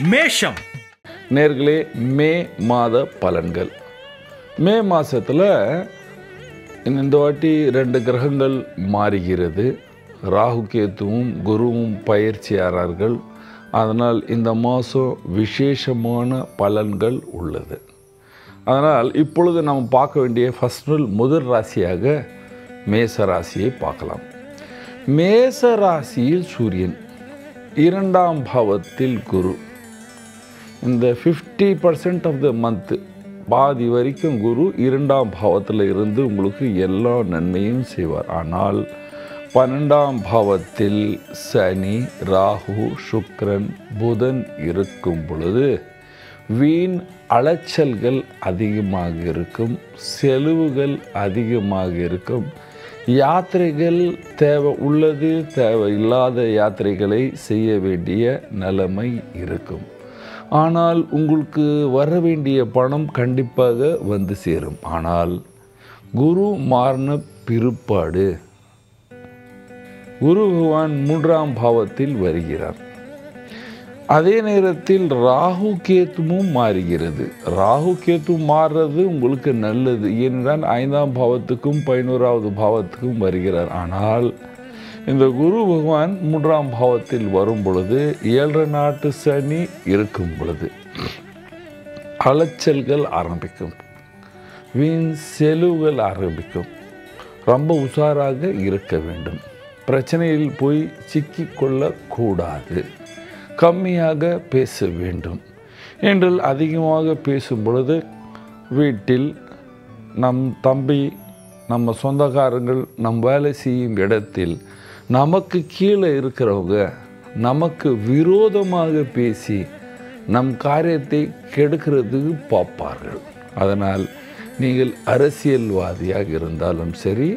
மேஷம். நேர்களே, மே மாத பலன்கள். மே மாதத்தில் இந்த வாட்டி 2 கிரகங்கள் மாறுகிறது. ராகு கேத்துவும் குருவும் பயிற்சியாளர்கள். அதனால் இந்த மாதம் விசேஷமான பலன்கள் உள்ளது. அதனால் இப்பொழுது நாம் பார்க்க வேண்டிய முதல் ராசியாக மேச ராசியை பார்க்கலாம். மேச ராசியில் சூரியன், 2ஆம் பாவத்தில் குரு. இந்த 50% ஆஃப் த மந்த், பாதி வரைக்கும் குரு 2ஆம் பாவத்தில் இருந்து உங்களுக்கு எல்லா நன்மையும் செய்வார். ஆனால் 12ஆம் பாவத்தில் சனி, ராகு, சுக்கிரன், புதன் இருக்கும் பொழுது வீண் அலைச்சல்கள் அதிகமாக இருக்கும், செலவுகள் அதிகமாக இருக்கும். யாத்திரைகள் தேவை உள்ளது, தேவையில்லாத யாத்திரைகளை செய்ய வேண்டிய நிலைமை இருக்கும். ஆனால் உங்களுக்கு வர வேண்டிய பணம் கண்டிப்பாக வந்து சேரும். ஆனால் குரு மாறின பிற்பாடு குரு பகவான் 3ஆம் பாவத்தில் வருகிறார். அதே நேரத்தில் ராகு கேத்துவும் மாறுகிறது. ராகு கேத்து மாறுறது உங்களுக்கு நல்லது, ஏனென்றால் 5ஆம் பாவத்துக்கும் 11ஆவது பாவத்துக்கும் வருகிறார். ஆனால் இந்த குரு பகவான் 3ஆம் பாவத்தில் வரும் பொழுது 7 நாட்டு சனி இருக்கும் பொழுது அலைச்சல்கள் ஆரம்பிக்கும், வீண் செலவுகள் ஆரம்பிக்கும். ரொம்ப உஷாராக இருக்க வேண்டும். பிரச்சனையில் போய் சிக்கிக்கொள்ளக்கூடாது. கம்மியாக பேச வேண்டும். என்று அதிகமாக பேசும் பொழுது வீட்டில் நம் தம்பி, நம்ம சொந்தக்காரங்கள், நம் வேலை செய்யும் இடத்தில் நமக்கு கீழே இருக்கிறவங்க நமக்கு விரோதமாக பேசி நம் காரியத்தை கெடுக்கிறதுக்கு பார்ப்பார்கள். அதனால் நீங்கள் அரசியல்வாதியாக இருந்தாலும் சரி,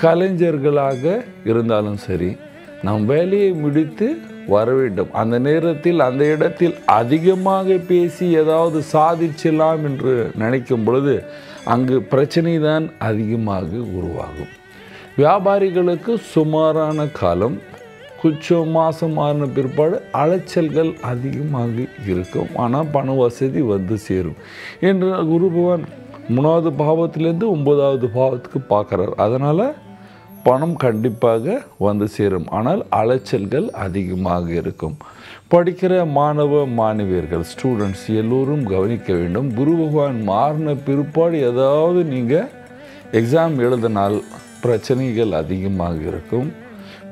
கலைஞர்களாக இருந்தாலும் சரி, நம் வேலையை முடித்து வர வேண்டும். அந்த நேரத்தில் அந்த இடத்தில் அதிகமாக பேசி ஏதாவது சாதிச்சலாம் என்று நினைக்கும் பொழுது அங்கு பிரச்சனை தான் அதிகமாக உருவாகும். வியாபாரிகளுக்கு சுமாரான காலம், குச்சம் மாதம் ஆன பிற்பாடு அலைச்சல்கள் அதிகமாக இருக்கும். ஆனால் பண வசதி வந்து சேரும் என்று குரு பகவான் 3ஆவது பாவத்திலேருந்து 9ஆவது பாவத்துக்கு பார்க்குறார். அதனால் பணம் கண்டிப்பாக வந்து சேரும். ஆனால் அலைச்சல்கள் அதிகமாக இருக்கும். படிக்கிற மாணவ மாணவியர்கள், ஸ்டூடெண்ட்ஸ் எல்லோரும் கவனிக்க வேண்டும். குரு பகவான் மாறின பிற்பாடு ஏதாவது நீங்கள் எக்ஸாம் எழுதினால் பிரச்சனைகள் அதிகமாக இருக்கும்.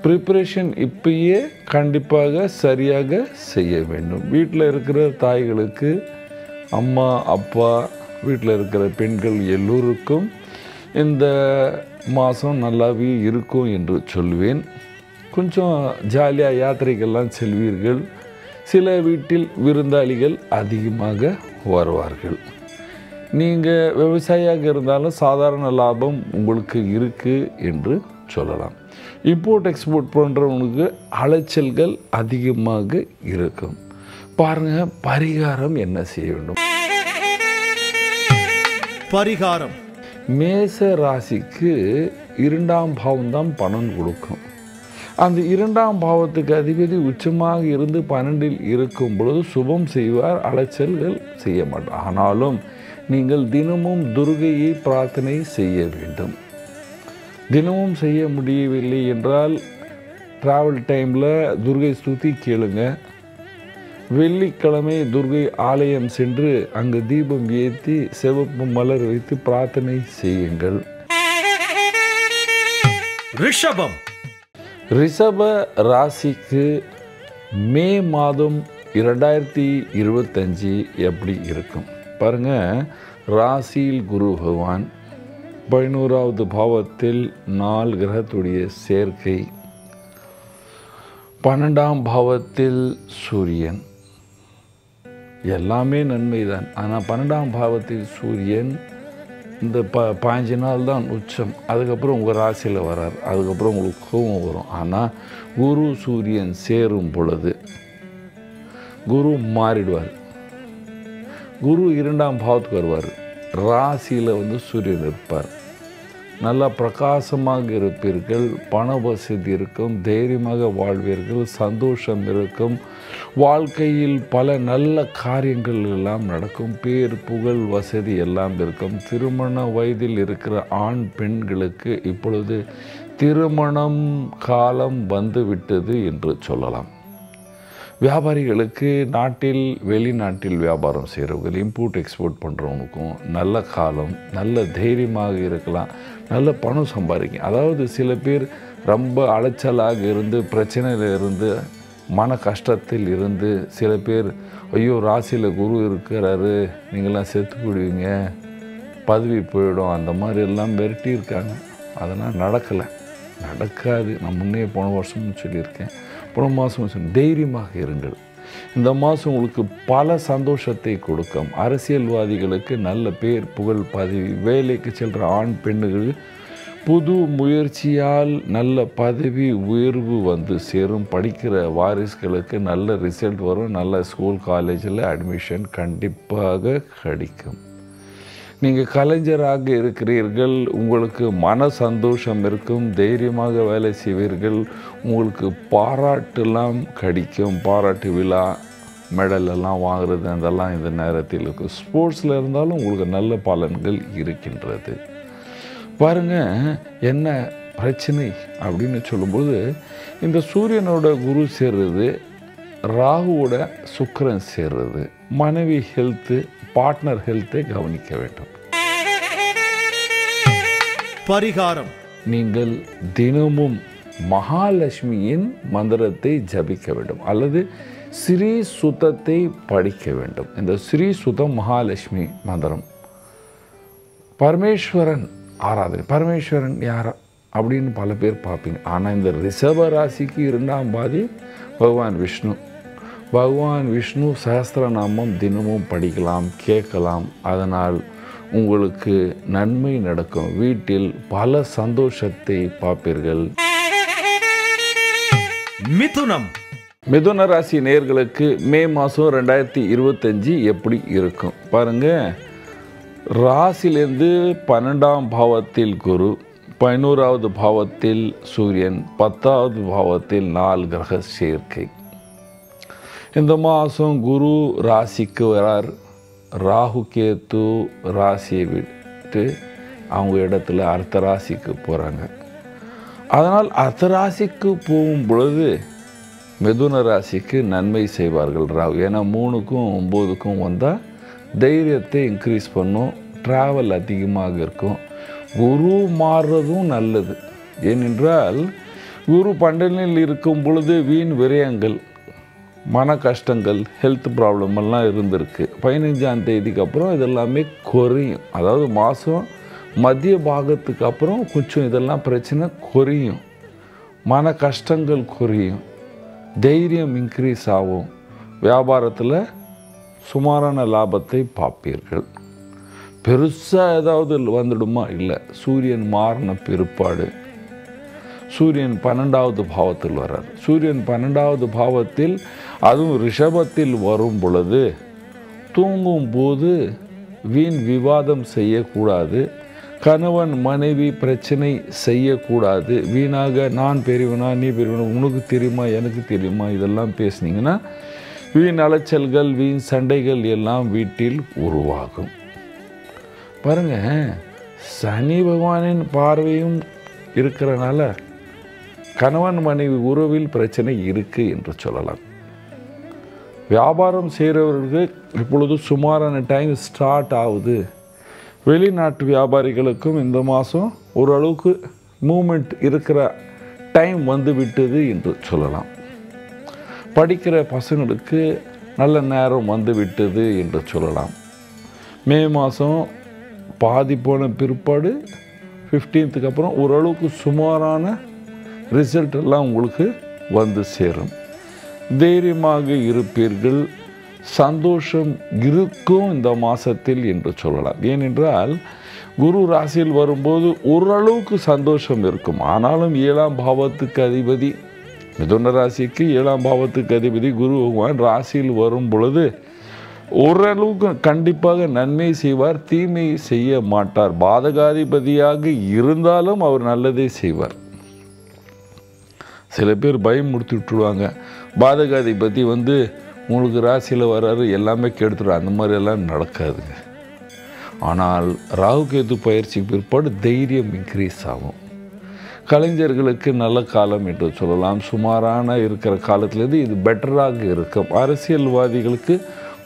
ப்ரிப்பரேஷன் இப்பயே கண்டிப்பாக சரியாக செய்ய வேண்டும். வீட்டில் இருக்கிற தாய்களுக்கு, அம்மா அப்பா, வீட்டில் இருக்கிற பெண்கள் எல்லோருக்கும் இந்த மாதம் நல்லாவே இருக்கும் என்று சொல்வேன். கொஞ்சம் ஜாலியாக யாத்திரைகள்லாம் செல்வீர்கள். சில வீட்டில் விருந்தாளிகள் அதிகமாக வருவார்கள். நீங்கள் விவசாயியாக இருந்தாலும் சாதாரண லாபம் உங்களுக்கு இருக்குது என்று சொல்லலாம். இம்போர்ட் எக்ஸ்போர்ட் பண்ணுறவங்களுக்கு அலைச்சல்கள் அதிகமாக இருக்கும். பாருங்கள், பரிகாரம் என்ன செய்ய வேண்டும்? பரிகாரம். மேச ராசிக்கு 2ஆம் பாவம் தான் பலன் கொடுக்கும். அந்த 2ஆம் பாவத்துக்கு அதிபதி உச்சமாக இருந்து 12இல் இருக்கும் பொழுது சுபம் செய்வார், அலைச்சல்கள் செய்ய மாட்டார். ஆனாலும் நீங்கள் தினமும் துர்கையை பிரார்த்தனை செய்ய வேண்டும். தினமும் செய்ய முடியவில்லை என்றால் ட்ராவல் டைமில் துர்கை ஸ்துதி கேளுங்க. வெள்ளிக்கிழமை துர்கை ஆலயம் சென்று அங்கு தீபம் ஏற்றி சிவப்பு மலர் வைத்து பிரார்த்தனை செய்யுங்கள். ரிஷபம். ரிஷப ராசிக்கு மே மாதம் 2025 எப்படி இருக்கும் பாருங்க. ராசியில் குரு பகவான், 11ஆவது பாவத்தில் 4 கிரகத்துடைய சேர்க்கை, 12ஆம் பாவத்தில் சூரியன். எல்லாமே நன்மைதான். ஆனால் 12ஆம் பாவத்தில் சூரியன் இந்த 5 நாள் தான் உச்சம். அதுக்கப்புறம் உங்கள் ராசியில் வரார். அதுக்கப்புறம் உங்களுக்கு கோபம் வரும். ஆனால் குரு சூரியன் சேரும் பொழுது குரு மாறிடுவார். குரு 2ஆம் பாவத்துக்கு வருவார். ராசியில் சூரியன் இருப்பார். நல்லா பிரகாசமாக இருப்பீர்கள், பண வசதி இருக்கும், தைரியமாக வாழ்வீர்கள், சந்தோஷம் இருக்கும், வாழ்க்கையில் பல நல்ல காரியங்கள் எல்லாம் நடக்கும், பேர் புகழ் வசதி எல்லாம் இருக்கும். திருமண வயதில் இருக்கிற ஆண் பெண்களுக்கு இப்பொழுது திருமணம் காலம் வந்துவிட்டது என்று சொல்லலாம். வியாபாரிகளுக்கு நாட்டில் வெளிநாட்டில் வியாபாரம் செய்கிறவங்க, இம்போர்ட் எக்ஸ்போர்ட் பண்ணுறவங்களுக்கும் நல்ல காலம், நல்ல தைரியமாக இருக்கலாம், நல்ல பணம் சம்பாதிக்கும். அதாவது சில பேர் ரொம்ப அலைச்சலாக இருந்து பிரச்சனையில் இருந்து மன கஷ்டத்தில் இருந்து, சில பேர் ஐயோ ராசியில் குரு இருக்கிறாரு, நீங்களாம் செத்து போயிடுவீங்க, பதவி போயிடும், அந்த மாதிரி எல்லாம் மிரட்டி இருக்காங்க. அதெல்லாம் நடக்காது. நான் முன்னே போன வருஷம்னு சொல்லியிருக்கேன், போன மாதம் தைரியமாக இருங்கள். இந்த மாதம் உங்களுக்கு பல சந்தோஷத்தை கொடுக்கும். அரசியல்வாதிகளுக்கு நல்ல பேர் புகழ் பதவி, வேலைக்கு செல்கிற ஆண் பெண்ணுகள் புது முயற்சியால் நல்ல பதவி உயர்வு வந்து சேரும். படிக்கிற வாரிசுகளுக்கு நல்ல ரிசல்ட் வரும், நல்ல ஸ்கூல் காலேஜில் அட்மிஷன் கண்டிப்பாக கிடைக்கும். நீங்கள் கலைஞராக இருக்கிறீர்கள், உங்களுக்கு மன சந்தோஷம் இருக்கும், தைரியமாக வேலை செய்வீர்கள், உங்களுக்கு பாராட்டுலாம் கிடைக்கும். பாராட்டு விழா, மெடல் எல்லாம் வாங்குறது அதெல்லாம் இந்த நேரத்தில் இருக்கும். ஸ்போர்ட்ஸில் இருந்தாலும் உங்களுக்கு நல்ல பலன்கள் இருக்கின்றது. பாருங்கள் என்ன பிரச்சனை அப்படின்னு சொல்லும்போது, இந்த சூரியனோட குரு சேர்றது, ராகுவோட சுக்கிரன் சேர்றது, மனைவி ஹெல்த்து, பார்ட்னர் ஹெல்த்தை கவனிக்க வேண்டும். பரிகாரம்: நீங்கள் தினமும் மகாலட்சுமியின் மந்திரத்தை ஜபிக்க வேண்டும் அல்லது ஸ்ரீ சுத்தத்தை படிக்க வேண்டும். இந்த ஸ்ரீ சுத்தம் மகாலட்சுமி மந்திரம், பரமேஸ்வரன் ஆராதனை. பரமேஸ்வரன் யாரா அப்படின்னு பல பேர் பார்ப்பீங்க. ஆனால் இந்த ரிஷப ராசிக்கு 2ஆம் பாதி பகவான் விஷ்ணு. பகவான் விஷ்ணு சஹஸ்ரநாமம் தினமும் படிக்கலாம், கேட்கலாம். அதனால் உங்களுக்கு நன்மை நடக்கும். வீட்டில் பல சந்தோஷத்தை பார்ப்பீர்கள். மிதுனம். மிதுன ராசி நேயர்களுக்கு மே மாதம் 2025 எப்படி இருக்கும் பாருங்க. ராசியிலேருந்து 12ஆம் பாவத்தில் குரு, 11வது பாவத்தில் சூரியன், 10வது பாவத்தில் 4 கிரக சேர்க்கை. இந்த மாதம் குரு ராசிக்கு வரார். ராகு கேத்து ராசியை விட்டு அவங்க இடத்துல அர்த்த ராசிக்கு போகிறாங்க. அதனால் அர்த்த ராசிக்கு போகும் பொழுது மிதுன ராசிக்கு நன்மை செய்வார்கள் ராகு. ஏன்னா 3க்கும் 9க்கும் வந்தால் தைரியத்தை இன்க்ரீஸ் பண்ணும், ட்ராவல் அதிகமாக இருக்கும். குரு மாறுறதும் நல்லது. ஏனென்றால் குரு 12இல் இருக்கும் பொழுது வீண் விரயங்கள், மன கஷ்டங்கள், ஹெல்த் ப்ராப்ளம் எல்லாம் இருந்திருக்கு. 15ஆம் தேதிக்கு அப்புறம் இதெல்லாமே குறையும். அதாவது மாதம் மத்திய பாகத்துக்கு அப்புறம் கொஞ்சம் இதெல்லாம் பிரச்சனை குறையும், மன கஷ்டங்கள் குறையும், தைரியம் இன்க்ரீஸ் ஆகும், வியாபாரத்தில் சுமாரான லாபத்தை பார்ப்பீர்கள். பெருசாக ஏதாவது வந்துடுமா? இல்லை. சூரியன் மாறின பிற்பாடு சூரியன் 12வது பாவத்தில் வர்றார். சூரியன் 12வது பாவத்தில், அதுவும் ரிஷபத்தில் வரும் பொழுது தூங்கும் போது வீண் விவாதம் செய்யக்கூடாது, கணவன் மனைவி பிரச்சனை செய்யக்கூடாது. வீணாக நான் பெரியவனா நீ பெரியவனா, உனக்கு தெரியுமா எனக்கு தெரியுமா, இதெல்லாம் பேசுனீங்கன்னா வீண் அலைச்சல்கள், வீண் சண்டைகள் எல்லாம் வீட்டில் உருவாகும். பாருங்க, சனி பகவானின் பார்வையும் இருக்கிறனால கணவன் மனைவி உறவில் பிரச்சனை இருக்குது என்று சொல்லலாம். வியாபாரம் செய்கிறவர்களுக்கு இப்பொழுது சுமாரான டைம் ஸ்டார்ட் ஆகுது. வெளிநாட்டு வியாபாரிகளுக்கும் இந்த மாதம் ஓரளவுக்கு மூமெண்ட் இருக்கிற டைம் வந்து விட்டது என்று சொல்லலாம். படிக்கிற பசங்களுக்கு நல்ல நேரம் வந்து விட்டது என்று சொல்லலாம். மே மாதம் பாதி போன பிற்பாடு 15க்கு அப்புறம் ஓரளவுக்கு சுமாரான ரிசல்ட் எல்லாம் உங்களுக்கு வந்து சேரும். தைரியமாக இருப்பீர்கள், சந்தோஷம் இருக்கும் இந்த மாதத்தில் என்று சொல்லலாம். ஏனென்றால் குரு ராசியில் வரும்போது ஓரளவுக்கு சந்தோஷம் இருக்கும். ஆனாலும் 7ஆம் பாவத்துக்கு அதிபதி, மிதுன ராசிக்கு 7ஆம் பாவத்துக்கு அதிபதி குரு பகவான் ராசியில் வரும் பொழுது ஓரளவுக்கு கண்டிப்பாக நன்மை செய்வார், தீமை செய்ய மாட்டார். பாதகாதிபதியாக இருந்தாலும் அவர் நல்லதே செய்வார். சில பேர் பயம் முடித்து விட்டுருவாங்க, பாதகாதிபதி உங்களுக்கு ராசியில் வர்றாரு எல்லாமே கெடுத்துடும். அந்த மாதிரியெல்லாம் நடக்காதுங்க. ஆனால் ராகு கேது பயிற்சி பிற்பாடு தைரியம் இன்க்ரீஸ் ஆகும். கலைஞர்களுக்கு நல்ல காலம் என்று சொல்லலாம். சுமாரான இருக்கிற காலத்துலேருந்து இது பெட்டராக இருக்கும். அரசியல்வாதிகளுக்கு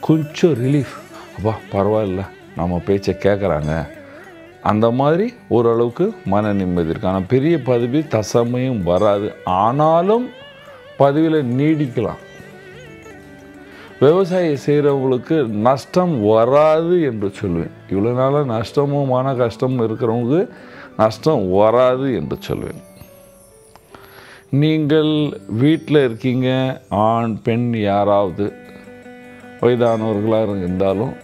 கொஞ்சம் ரிலீஃப், அப்பா பரவாயில்ல நம்ம பேச்சை கேட்குறாங்க, அந்த மாதிரி ஓரளவுக்கு மன நிம்மதி இருக்கு. ஆனால் பெரிய பதவி தசமயம் வராது, ஆனாலும் பதவியில் நீடிக்கலாம். விவசாயம் செய்கிறவங்களுக்கு நஷ்டம் வராது என்று சொல்வேன். இவ்வளோ நாளாக நஷ்டமும் மன கஷ்டமும் இருக்கிறவங்களுக்கு நஷ்டம் வராது என்று சொல்வேன். நீங்கள் வீட்டில் இருக்கீங்க, ஆண் பெண் யாராவது வயதானவர்களாக இருந்தாலும்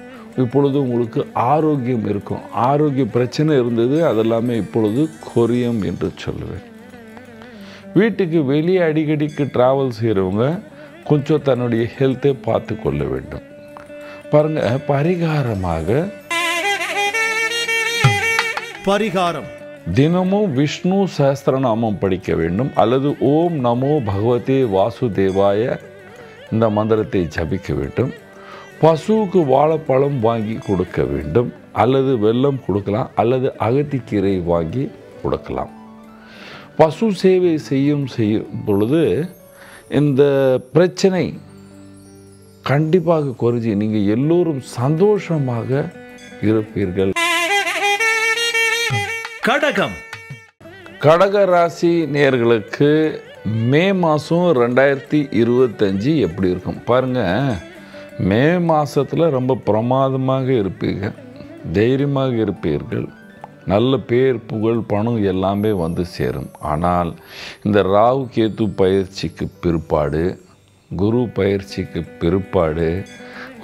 இப்பொழுது உங்களுக்கு ஆரோக்கியம் இருக்கும். ஆரோக்கிய பிரச்சனை இருந்தது, அதெல்லாமே இப்பொழுது குறையும் என்று சொல்லுவேன். வீட்டுக்கு வெளியே அடிக்கடிக்கு ட்ராவல் செய்கிறவங்க கொஞ்சம் தன்னுடைய ஹெல்த்தை பார்த்து கொள்ள வேண்டும். பாருங்கள், பரிகாரம் தினமும் விஷ்ணு சஹஸ்ரநாமம் படிக்க வேண்டும், அல்லது ஓம் நமோ பகவதே வாசுதேவாய இந்த மந்திரத்தை ஜபிக்க வேண்டும். பசுவுக்கு வாழைப்பழம் வாங்கி கொடுக்க வேண்டும், அல்லது வெல்லம் கொடுக்கலாம், அல்லது அகத்திக்கீரை வாங்கி கொடுக்கலாம். பசு சேவை செய்யும் பொழுது இந்த பிரச்சனை கண்டிப்பாக குறைஞ்சி நீங்கள் எல்லோரும் சந்தோஷமாக இருப்பீர்கள். கடகம் கடக ராசி நேயர்களுக்கு மே மாதம் 2025 எப்படி இருக்கும் பாருங்கள். மே மாதத்தில் ரொம்ப பிரமாதமாக இருப்பீங்க, தைரியமாக இருப்பீர்கள், நல்ல பேர் புகழ் பணம் எல்லாமே சேரும். ஆனால் இந்த ராகு கேது பயிற்சிக்கு பிற்பாடு, குரு பயிற்சிக்கு பிற்பாடு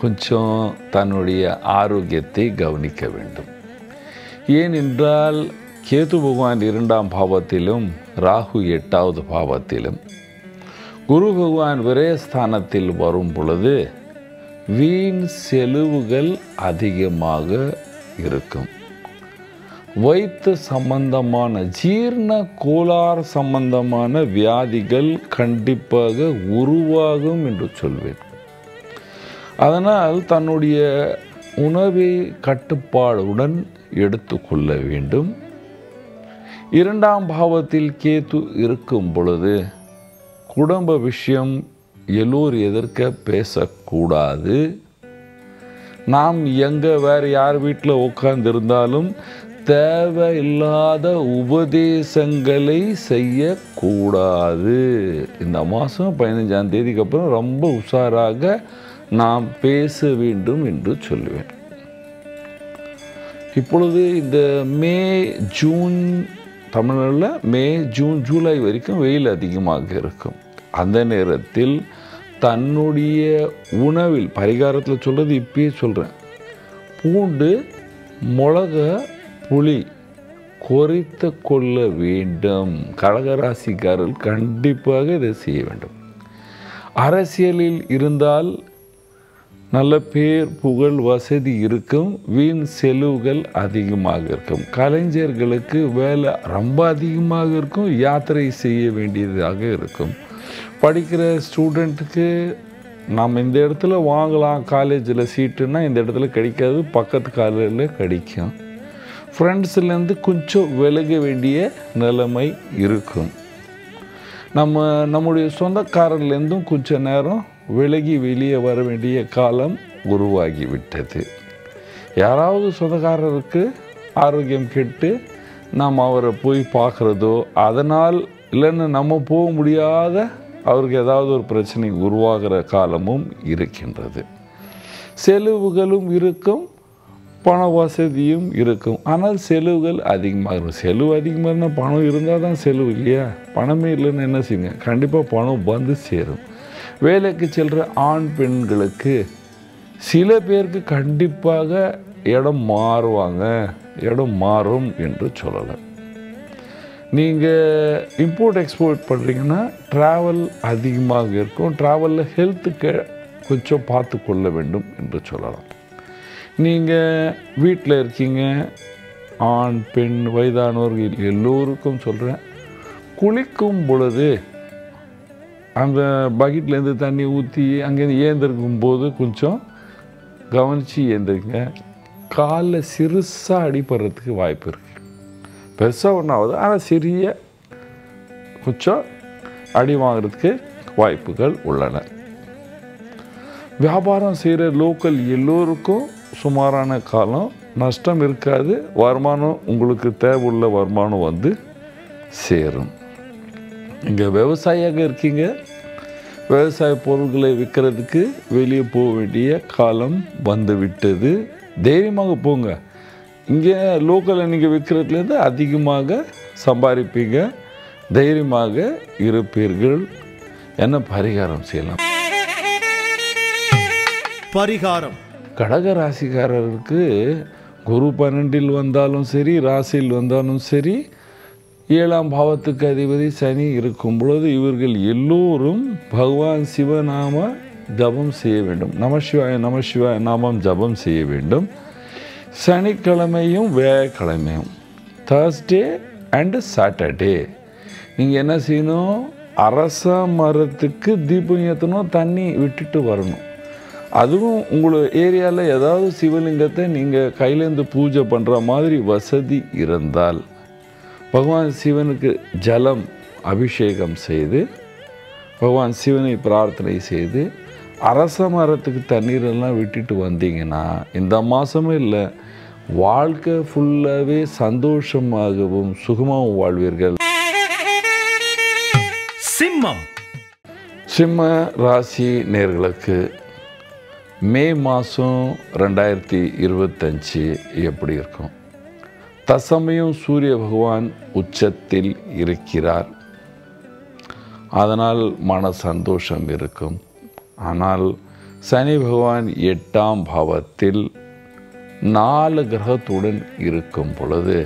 கொஞ்சம் தன்னுடைய ஆரோக்கியத்தை கவனிக்க வேண்டும். ஏனென்றால் கேது பகவான் 2ஆம் பாவத்திலும், ராகு 8வது பாவத்திலும், குரு பகவான் விரயஸ்தானத்தில் வரும் பொழுது வீண் செலவுகள் அதிகமாக இருக்கும். வயிற்று சம்பந்தமான ஜீரண கோளாறு சம்பந்தமான வியாதிகள் கண்டிப்பாக உருவாகும் என்று சொல்வேன். அதனால் தன்னுடைய உணவை கட்டுப்பாடுடன் எடுத்துக்கொள்ள வேண்டும். 2ஆம் பாவத்தில் கேது இருக்கும் பொழுது குடும்ப விஷயம் எல்லோர் எதிர்க்க பேசக்கூடாது. நாம் எங்கே வேறு யார் வீட்டில் உட்கார்ந்திருந்தாலும் தேவையில்லாத உபதேசங்களை செய்யக்கூடாது. இந்த மாதம் 15ஆம் தேதிக்கு அப்புறம் ரொம்ப உஷாராக நாம் பேச வேண்டும் என்று சொல்லுவேன். இப்பொழுது இந்த மே ஜூன், தமிழ்நாட்டில் மே ஜூன் ஜூலை வரைக்கும் வெயில் அதிகமாக இருக்கும். அந்த நேரத்தில் தன்னுடைய உணவில் பரிகாரத்தில் சொல்கிறது இப்பயே சொல்கிறேன், பூண்டு மிளகா புளி குறைத்து கொள்ள வேண்டும். கடகராசிக்காரர்கள் கண்டிப்பாக இதை செய்ய வேண்டும். அரசியலில் இருந்தால் நல்ல பேர் புகழ் வசதி இருக்கும், வீண் செலவுகள் அதிகமாக இருக்கும். கலைஞர்களுக்கு வேலை ரொம்ப அதிகமாக இருக்கும், யாத்திரை செய்ய வேண்டியதாக இருக்கும். படிக்கிற ஸ்டூடெண்ட்டுக்கு நாம் இந்த இடத்துல வாங்கலாம் காலேஜில் சீட்டுன்னா இந்த இடத்துல கிடைக்காது, பக்கத்து காலேஜில் கிடைக்கும். ஃப்ரெண்ட்ஸ்லேருந்து கொஞ்சம் விலக வேண்டிய நிலைமை இருக்கும். நம்முடைய சொந்தக்காரர்லேருந்தும் கொஞ்சம் நேரம் விலகி வெளியே வர வேண்டிய காலம் உருவாகிவிட்டது. யாராவது சொந்தக்காரருக்கு ஆரோக்கியம் கெட்டு நாம் அவரை போய் பார்க்குறதோ, அதனால் இல்லைன்னு நம்ம போக முடியாத அவருக்கு ஏதாவது ஒரு பிரச்சனை உருவாகிற காலமும் இருக்கின்றது. செலவுகளும் இருக்கும், பண வசதியும் இருக்கும். ஆனால் செலவுகள் அதிகமாக இருக்கும். செலவு அதிகமாக இருந்தால் பணம் இருந்தால் தான் செலவு இல்லையா? பணமே இல்லைன்னு என்ன செய்யுங்க, கண்டிப்பாக பணம் சேரும். வேலைக்கு செல்கிற ஆண் பெண்களுக்கு சில பேருக்கு கண்டிப்பாக இடம் மாறுவாங்க, இடம் மாறும் என்று சொல்லலாம். நீங்கள் இம்போர்ட் எக்ஸ்போர்ட் பண்ணுறீங்கன்னா ட்ராவல் அதிகமாக இருக்கும். ட்ராவலில் ஹெல்த்துக்கு கொஞ்சம் பார்த்து கொள்ள வேண்டும் என்று சொல்லலாம். நீங்கள் வீட்டில் இருக்கீங்க, ஆண் பெண் வயதானவர்கள் எல்லோருக்கும் சொல்கிறேன், குளிக்கும் பொழுது அந்த பக்கெட்லேருந்து தண்ணி ஊற்றி அங்கேருந்து ஏந்திருக்கும் போது கொஞ்சம் கவனித்து ஏந்திருங்க. காலில் சிறுசாக அடிப்படுறதுக்கு வாய்ப்பு இருக்குது. பெருசாக ஒன்றாவது, ஆனால் சிறிய கொஞ்சம் அடி வாங்கிறதுக்கு வாய்ப்புகள் உள்ளன. வியாபாரம் செய்கிற லோக்கல் எல்லோருக்கும் சுமாரான காலம், நஷ்டம் இருக்காது. வருமானம் உங்களுக்கு தேவையுள்ள வருமானம் வந்து சேரும். இங்கே விவசாயியாக இருக்கீங்க, விவசாய பொருட்களை விற்கிறதுக்கு வெளியே போக வேண்டிய காலம் வந்து விட்டது. தைரியமாக போங்க. இங்கே லோக்கலில் நீங்கள் விற்கிறதுலேருந்து அதிகமாக சம்பாதிப்பீங்க, தைரியமாக இருப்பீர்கள். என்ன பரிகாரம் செய்யலாம்? பரிகாரம். கடக ராசிக்காரருக்கு குரு 12 வந்தாலும் சரி, ராசியில் வந்தாலும் சரி, 7ஆம் பாவத்துக்கு அதிபதி சனி இருக்கும் பொழுது இவர்கள் எல்லோரும் பகவான் சிவநாம ஜபம் செய்ய வேண்டும். நமசிவாய நமசிவாய நாமம் ஜபம் செய்ய வேண்டும். சனிக்கிழமையும் வியாழக்கிழமையும், Thursday அண்டு சாட்டர்டே நீங்கள் என்ன செய்யணும்? அரச மரத்துக்கு தீபம் ஏற்றணும், தண்ணி விட்டுட்டு வரணும். அதுவும் உங்களோட ஏரியாவில் ஏதாவது சிவலிங்கத்தை நீங்கள் கையிலேருந்து பூஜை பண்ணுற மாதிரி வசதி இருந்தால் பகவான் சிவனுக்கு ஜலம் அபிஷேகம் செய்து பகவான் சிவனை பிரார்த்தனை செய்து அரச மரத்துக்கு தண்ணீரெல்லாம் விட்டுட்டு வந்தீங்கன்னா இந்த மாதமே இல்லை, வாழ்க்கை ஃபுல்லாகவே சந்தோஷமாகவும் சுகமாகவும் வாழ்வீர்கள். சிம்மம். சிம்ம ராசி நேயர்களுக்கு மே மாதம் 2025 எப்படி இருக்கும்? தசமயம் சூரிய பகவான் உச்சத்தில் இருக்கிறார். அதனால் மன சந்தோஷம் இருக்கும். ஆனால் சனி பகவான் 8ஆம் பாவத்தில் 4 கிரகத்துடன் இருக்கும் பொழுது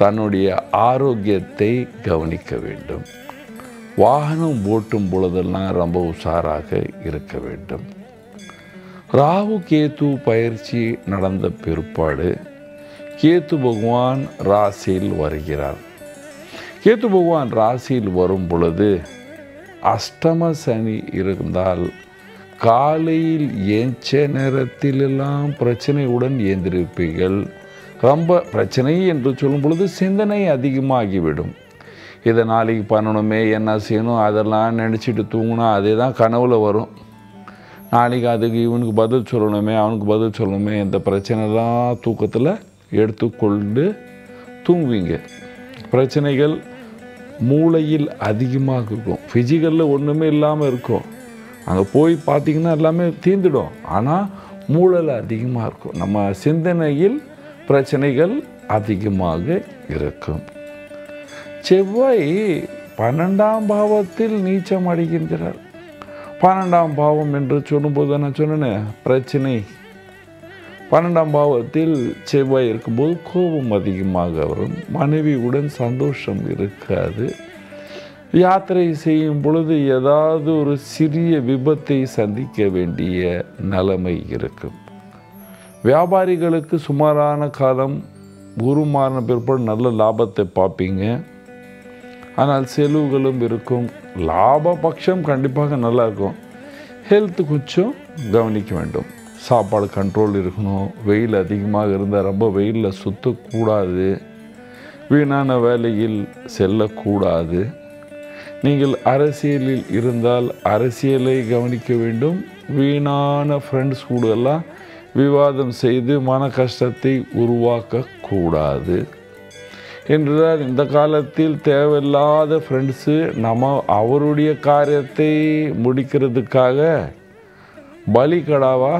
தன்னுடைய ஆரோக்கியத்தை கவனிக்க வேண்டும். வாகனம் ஓட்டும் பொழுதெல்லாம் ரொம்ப உஷாராக இருக்க வேண்டும். ராகு கேது பயிற்சி நடந்த பிற்பாடு கேது பகவான் ராசியில் வருகிறார். கேது பகவான் ராசியில் வரும் பொழுது அஷ்டம சனி இருந்தால் காலையில் ஏஞ்ச நேரத்திலெல்லாம் பிரச்சனையுடன் ஏந்திருப்பீர்கள். ரொம்ப பிரச்சனை என்று சொல்லும் பொழுது சிந்தனை அதிகமாகிவிடும். இதை நாளைக்கு பண்ணணுமே, என்ன செய்யணும், அதெல்லாம் நினச்சிட்டு தூங்கினா அதே தான் கனவுல வரும். நாளைக்கு அதுக்கு இவனுக்கு பதில் சொல்லணுமே, அவனுக்கு பதில் சொல்லணுமே, இந்த பிரச்சனைலாம் தூக்கத்தில் எடுத்துக்கொண்டு தூங்குவீங்க. பிரச்சனைகள் மூளையில் அதிகமாக இருக்கும். ஃபிசிக்கலில் ஒன்றுமே இல்லாமல் இருக்கும். அங்கே போய் பார்த்திங்கன்னா எல்லாமே தீர்ந்துடும். ஆனால் மூளையில் அதிகமாக இருக்கும். நம்ம சிந்தனையில் பிரச்சனைகள் அதிகமாக இருக்கும். செவ்வாய் 12ஆம் பாவத்தில் நீச்சம் அடைகின்றார். 12ஆம் பாவம் என்று சொல்லும்போது நான் சொன்னேன் பிரச்சனை. 12ஆம் பாவத்தில் செவ்வாய் இருக்கும்போது கோபம் அதிகமாக வரும். மனைவியுடன் சந்தோஷம் இருக்காது. யாத்திரை செய்யும் பொழுது ஏதாவது ஒரு சிறிய விபத்தை சந்திக்க வேண்டிய நிலைமை இருக்கும். வியாபாரிகளுக்கு சுமாரான காலம், குரு மாறின பிற்பாடு நல்ல லாபத்தை பார்ப்பீங்க. ஆனால் செலவுகளும் இருக்கும். லாப பட்சம் கண்டிப்பாக நல்லா இருக்கும். ஹெல்த்து கொஞ்சம் கவனிக்க வேண்டும். சாப்பாடு கண்ட்ரோல் இருக்கணும். வெயில் அதிகமாக இருந்தால் ரொம்ப வெயிலில் சுற்றக்கூடாது. வீணான வேலையில் செல்லக்கூடாது. நீங்கள் அரசியலில் இருந்தால் அரசியலை கவனிக்க வேண்டும். வீணான ஃப்ரெண்ட்ஸ் கூடலாம் விவாதம் செய்து மன கஷ்டத்தை உருவாக்கக்கூடாது. என்றால் இந்த காலத்தில் தேவையில்லாத ஃப்ரெண்ட்ஸு அவருடைய காரியத்தை முடிக்கிறதுக்காக பலிகடாவா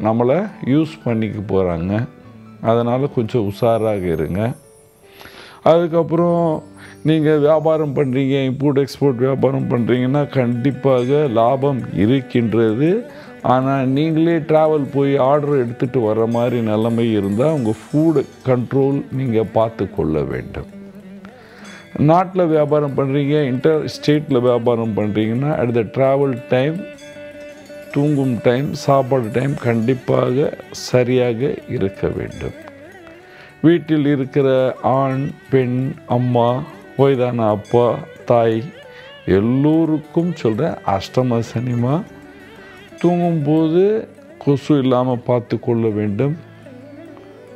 நம்மளை யூஸ் பண்ணிக்க போகிறாங்க. அதனால் கொஞ்சம் உஷாராக இருங்க. அதுக்கப்புறம் நீங்கள் வியாபாரம் பண்ணுறீங்க, இம்போர்ட் எக்ஸ்போர்ட் வியாபாரம் பண்ணுறீங்கன்னா கண்டிப்பாக லாபம் இருக்கின்றது. ஆனால் நீங்களே ட்ராவல் போய் ஆர்டர் எடுத்துகிட்டு வர மாதிரி நிலைமை இருந்தால் உங்கள் ஃபுட் கண்ட்ரோல் நீங்கள் பார்த்து கொள்ள வேண்டும். நாட்டில் வியாபாரம் பண்ணுறீங்க, இன்டர் ஸ்டேட்டில் வியாபாரம் பண்ணுறீங்கன்னா அட் த ட்ராவல் டைம் தூங்கும் டைம், சாப்பாடு டைம் கண்டிப்பாக சரியாக இருக்க வேண்டும். வீட்டில் இருக்கிற ஆண், பெண், அம்மா, வயதான அப்பா, தாய் எல்லோருக்கும் சொல்கிறேன், அஷ்டம சனிமா. தூங்கும்போது கொசு இல்லாமல் பார்த்து கொள்ள வேண்டும்.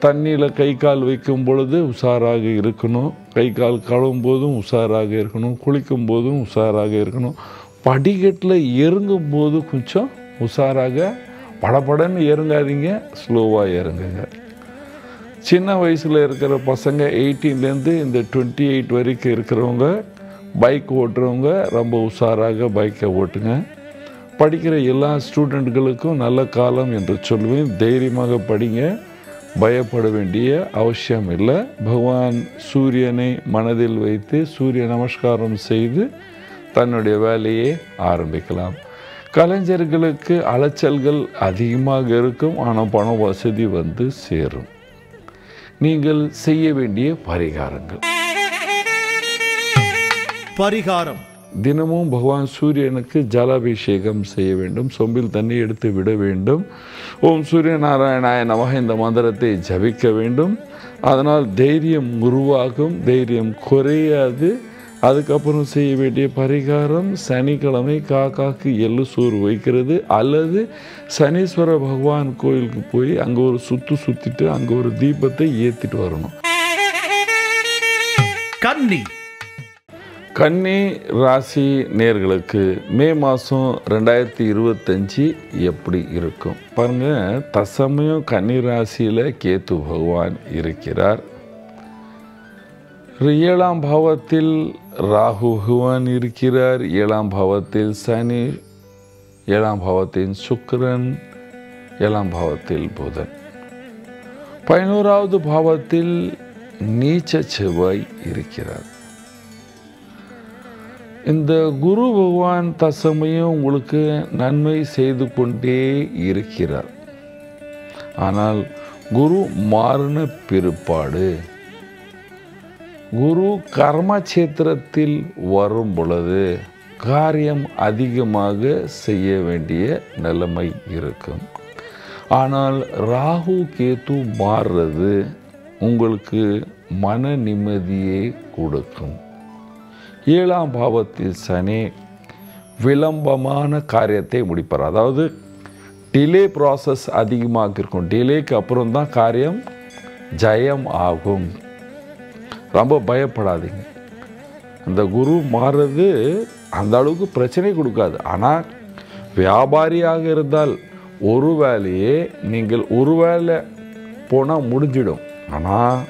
தண்ணியில் கை கால் வைக்கும் பொழுது உஷாராக இருக்கணும். கை கால் கழுவும் போதும் உஷாராக இருக்கணும். குளிக்கும் போதும் உஷாராக இருக்கணும். படிக்கட்டில் இறங்கும் போது கொஞ்சம் உஷாராக, படபடன்னு இறங்காதீங்க, ஸ்லோவாக இறங்குங்க. சின்ன வயசில் இருக்கிற பசங்க 18லேருந்து இந்த 28 வரைக்கும் இருக்கிறவங்க, பைக் ஓட்டுறவங்க ரொம்ப உஷாராக பைக்கை ஓட்டுங்க. படிக்கிற எல்லா ஸ்டூடெண்ட்களுக்கும் நல்ல காலம் என்று சொல்லுவேன். தைரியமாக படிங்க, பயப்பட வேண்டிய அவசியம் இல்லை. பகவான் சூரியனை மனதில் வைத்து சூரிய நமஸ்காரம் செய்து தன்னுடைய வேலையை ஆரம்பிக்கலாம். கலைஞர்களுக்கு அலைச்சல்கள் அதிகமாக இருக்கும், ஆனால் பண வசதி வந்து சேரும். நீங்கள் செய்ய வேண்டிய பரிகாரங்கள். பரிகாரம்: தினமும் பகவான் சூரியனுக்கு ஜலாபிஷேகம் செய்ய வேண்டும். சொம்பில் தண்ணி எடுத்து விட வேண்டும். ஓம் சூரிய நாராயணாய நமக இந்த மந்திரத்தை ஜபிக்க வேண்டும். அதனால் தைரியம் உருவாகும், தைரியம் குறையாது. அதுக்கப்புறம் செய்ய வேண்டிய பரிகாரம், சனிக்கிழமை காக்காக்கு எள்ளு சோறு வைக்கிறது, அல்லது சனீஸ்வர பகவான் கோயிலுக்கு போய் அங்கே ஒரு சுற்றிட்டு அங்கே ஒரு தீபத்தை ஏற்றிட்டு வரணும். கன்னி கன்னி ராசி நேர்களுக்கு மே மாதம் 2025 எப்படி இருக்கும் பாருங்கள். தசமயம் கன்னி ராசியில் கேத்து பகவான் இருக்கிறார். 7ஆம் பாவத்தில் ராகு பகவான் இருக்கிறார். 7ஆம் பாவத்தில் சனி, 7ஆம் பாவத்தில் சுக்கிரன், 7ஆம் பாவத்தில் புதன். 11வது பாவத்தில் நீச்ச செவ்வாய் இருக்கிறார். இந்த குரு பகவான் தசமயம் உங்களுக்கு நன்மை செய்து கொண்டே இருக்கிறார். ஆனால் குரு மாறின பிற்பாடு, குரு கர்மக்ஷேத்திரத்தில் வரும் பொழுது காரியம் அதிகமாக செய்ய வேண்டிய நிலைமை இருக்கும். ஆனால் ராகு கேத்து மாறுறது உங்களுக்கு மன நிம்மதியை கொடுக்கும். 7ஆம் பாவத்தில் சனி விளம்பமான காரியத்தை முடிப்பார். அதாவது டிலே ப்ராசஸ் அதிகமாக இருக்கும். டிலேக்கு அப்புறம் தான் காரியம் ஜெயம் ஆகும். ரொம்ப பயப்படாதீங்க. அந்த குரு மாறுறது அந்த அளவுக்கு பிரச்சனை கொடுக்காது. ஆனால் வியாபாரியாக இருந்தால் ஒரு வேலையே நீங்கள் ஒரு வேலை போனால் முடிஞ்சிடும். ஆனால்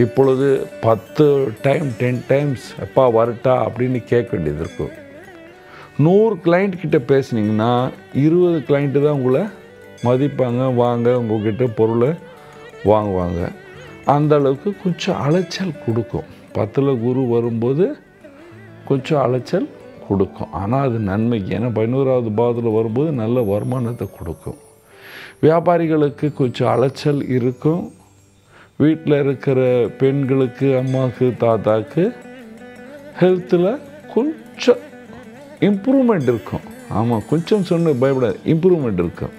இப்பொழுது 10 டைம் 10 டைம்ஸ் எப்பா வரட்டா அப்படின்னு கேட்க வேண்டியது இருக்கும். 100 கிளைண்ட் கிட்ட பேசுனீங்கன்னா 20 கிளைண்ட்டு தான் உங்களை மதிப்பாங்க, வாங்க உங்கள்கிட்ட பொருளை வாங்குவாங்க. அந்த அளவுக்கு கொஞ்சம் அலைச்சல் கொடுக்கும். 10ல் குரு வரும்போது கொஞ்சம் அலைச்சல் கொடுக்கும். ஆனால் அது நன்மைக்கு. ஏன்னா 11வது பாவத்தில் வரும்போது நல்ல வருமானத்தை கொடுக்கும். வியாபாரிகளுக்கு கொஞ்சம் அலைச்சல் இருக்கும். வீட்டில் இருக்கிற பெண்களுக்கு, அம்மாவுக்கு, தாத்தாக்கு ஹெல்த்தில் கொஞ்சம் இம்ப்ரூவ்மெண்ட் இருக்கும். ஆமாம், கொஞ்சம் சொன்ன பயப்படாது, இம்ப்ரூவ்மெண்ட் இருக்கும்.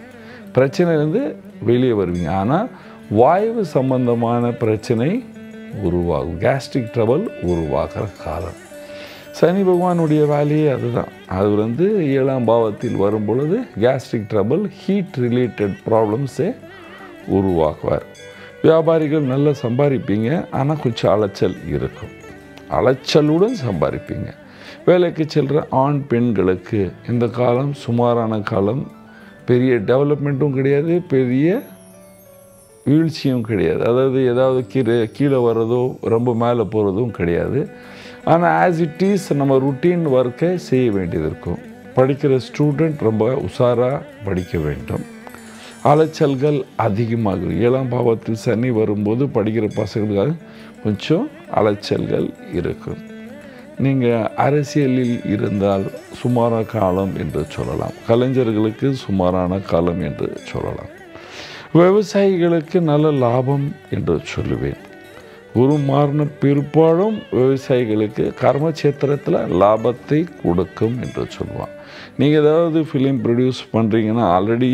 பிரச்சனையிலேருந்து வெளியே வருவீங்க. ஆனால் வாயு சம்பந்தமான பிரச்சனை உருவாகும். கேஸ்ட்ரிக் ட்ரபிள் உருவாகிற காலம். சனி பகவானுடைய வேலையே அதுதான். அது 7ஆம் பாவத்தில் வரும் பொழுது கேஸ்ட்ரிக் ட்ரபிள், ஹீட் ரிலேட்டட் ப்ராப்ளம்ஸே உருவாக்குவார். வியாபாரிகள் நல்லா சம்பாதிப்பீங்க, ஆனால் கொஞ்சம் அலைச்சல் இருக்கும். அலைச்சலுடன் சம்பாதிப்பீங்க. வேலைக்கு செல்கிற ஆண் பெண்களுக்கு இந்த காலம் சுமாரான காலம். பெரிய டெவலப்மெண்ட்டும் கிடையாது, பெரிய வீழ்ச்சியும் கிடையாது. அதாவது ஏதாவது கீழே வர்றதோ ரொம்ப மேலே போகிறதும் கிடையாது. ஆனால் ஆஸ் இட் இஸ் நம்ம ருட்டீன் ஒர்க்கை செய்ய வேண்டியது இருக்கும். படிக்கிற ஸ்டூடெண்ட் ரொம்ப உஷாராக படிக்க வேண்டும். அலைச்சல்கள் அதிகமாகும். 7ஆம் பாவத்தில் சனி வரும்போது படிக்கிற பசங்களுக்காக கொஞ்சம் அலைச்சல்கள் இருக்கும். நீங்கள் அரசியலில் இருந்தால் சுமாரான காலம் என்று சொல்லலாம். கலைஞர்களுக்கு சுமாரான காலம் என்று சொல்லலாம். விவசாயிகளுக்கு நல்ல லாபம் என்று சொல்லுவேன். குரு மாறின பிற்பாடும் விவசாயிகளுக்கு கர்மக்ஷேத்திரத்தில் லாபத்தை கொடுக்கும் என்று சொல்லுவான். நீங்கள் ஏதாவது ஃபிலிம் ப்ரொடியூஸ் பண்ணுறீங்கன்னா ஆல்ரெடி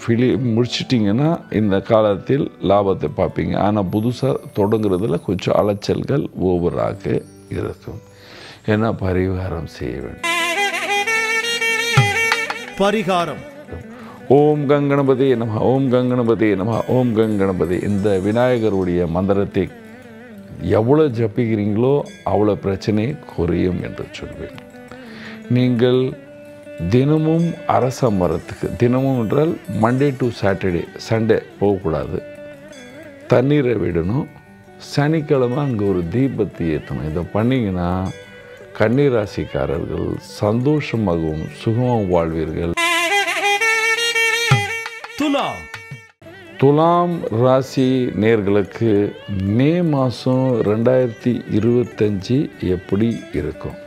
ஃபிலிம் முடிச்சிட்டிங்கன்னா இந்த காலத்தில் லாபத்தை பார்ப்பீங்க. ஆனால் புதுசாக தொடங்குறதுல கொஞ்சம் அலைச்சல்கள் ஓவராக இருக்கும். ஏன்னா பரிகாரம் செய்ய வேண்டும். பரிகாரம். ஓம் கங்கணபதி நம, ஓம் கங்கணபதி நம, ஓம் கங்கணபதி. இந்த விநாயகருடைய மந்திரத்தை எவ்வளோ ஜபிக்கிறீங்களோ அவ்வளோ பிரச்சனை குறையும் என்று சொல்வேன். நீங்கள் தினமும் அரச மரத்துக்கு, தினமும் என்றால் மண்டே டு சாட்டர்டே, சண்டே போகக்கூடாது, தண்ணீரை விடணும். சனிக்கிழமை அங்கே ஒரு தீபத்தை ஏற்றணும். இதை பண்ணிங்கன்னா கன்னிராசிக்காரர்கள் சந்தோஷமாகவும் சுகமாகவும் வாழ்வீர்கள். துலாம். துலாம் ராசி நேர்களுக்கு மே மாதம் 2025 எப்படி இருக்கும்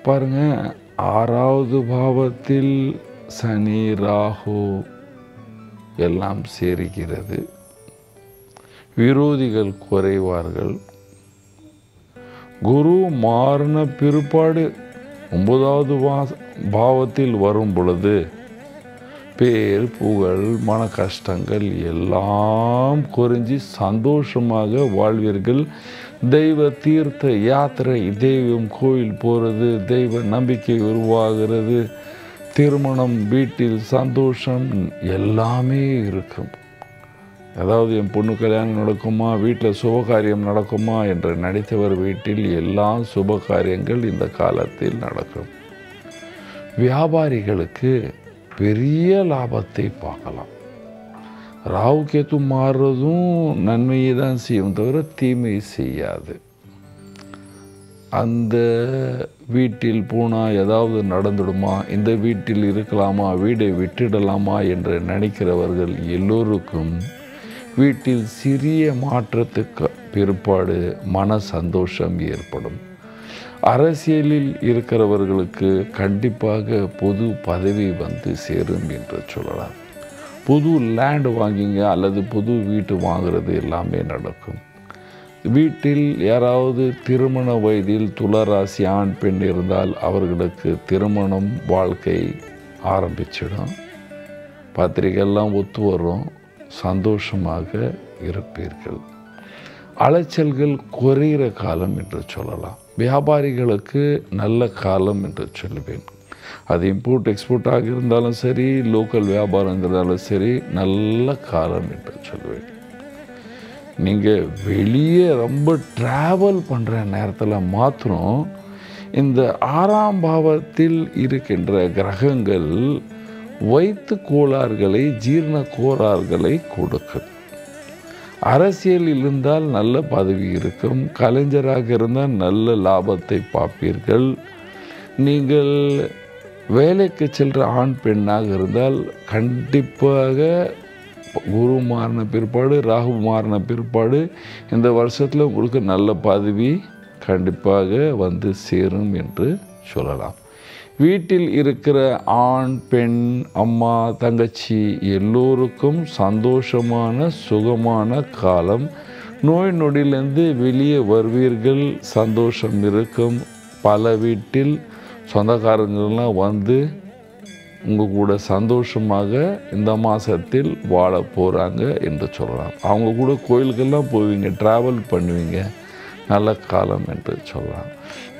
பாருங்கள். 6வது பாவத்தில் சனி ராகு எல்லாம் சேருகிறது. விரோதிகள் குறைவார்கள். குரு மாறின பிற்பாடு 9வது பாவத்தில் வரும் பொழுது பேர் புகழ் மன கஷ்டங்கள் எல்லாம் குறைஞ்சி சந்தோஷமாக வாழ்வீர்கள். தெய்வ தீர்த்த யாத்திரை, தெய்வம் கோயில் போகிறது, தெய்வ நம்பிக்கை உருவாகிறது, திருமணம், வீட்டில் சந்தோஷம் எல்லாமே இருக்கும். அதாவது என் பொண்ணு கல்யாணம் நடக்குமா, வீட்டில் சுபகாரியம் நடக்குமா என்று நினைத்தவர் வீட்டில் எல்லா சுபகாரியங்கள் இந்த காலத்தில் நடக்கும். வியாபாரிகளுக்கு பெரிய லாபத்தை பார்க்கலாம். ராகு கேத்து மாறுறதும் நன்மையை தான் செய்யும் தவிர தீமை செய்யாது. அந்த வீட்டில் போனால் ஏதாவது நடந்துடுமா, இந்த வீட்டில் இருக்கலாமா, வீடை விட்டுடலாமா என்று நினைக்கிறவர்கள் எல்லோருக்கும் வீட்டில் சிறிய மாற்றத்துக்கு பிற்பாடு மன சந்தோஷம் ஏற்படும். அரசியலில் இருக்கிறவர்களுக்கு கண்டிப்பாக பொது பதவி வந்து சேரும் என்று சொல்லலாம். புது லேண்டு வாங்கிங்க அல்லது புது வீட்டு வாங்குறது எல்லாமே நடக்கும். வீட்டில் யாராவது திருமண வயதில் துளராசி ஆண் பெண் இருந்தால் அவர்களுக்கு திருமணம் வாழ்க்கை ஆரம்பிச்சிடும். பத்திரிகையெல்லாம் ஒத்து வரும், சந்தோஷமாக இருப்பீர்கள். அலைச்சல்கள் குறைகிற காலம் என்று சொல்லலாம். வியாபாரிகளுக்கு நல்ல காலம் என்று சொல்லுவேன். அது இம்போர்ட் எக்ஸ்போர்ட்டாக இருந்தாலும் சரி, லோக்கல் வியாபாரம் இருந்தாலும் சரி, நல்ல காலம் என்று சொல்லுவேன். நீங்கள் வெளியே ரொம்ப ட்ராவல் பண்ணுற நேரத்தில் மாத்திரம் இந்த 6ஆம் பாவத்தில் இருக்கின்ற கிரகங்கள் வயிற்று கோளாறுகளை, ஜீரண கோளாறுகளை கொடுக்கும். அரசியலில் இருந்தால் நல்ல பதவி இருக்கும். கலைஞராக இருந்தால் நல்ல லாபத்தை பார்ப்பீர்கள். நீங்கள் வேலைக்கு செல்கிற ஆண் பெண்ணாக இருந்தால் கண்டிப்பாக குரு மாறின பிற்பாடு, ராகு மாறின பிற்பாடு இந்த வருஷத்தில் உங்களுக்கு நல்ல பதவி கண்டிப்பாக வந்து சேரும் என்று சொல்லலாம். வீட்டில் இருக்கிற ஆண் பெண், அம்மா தங்கச்சி எல்லோருக்கும் சந்தோஷமான சுகமான காலம். நோய் நொடியிலேருந்து வெளியே வருவீர்கள், சந்தோஷம் இருக்கும். பல வீட்டில் சொந்தக்காரங்கள்லாம் வந்து உங்கள் கூட சந்தோஷமாக இந்த மாதத்தில் வாழ போகிறாங்க என்று சொல்லலாம். அவங்க கூட கோயிலுக்கெல்லாம் போவீங்க, ட்ராவல் பண்ணுவீங்க, நல்ல காலம் என்று சொல்லலாம்.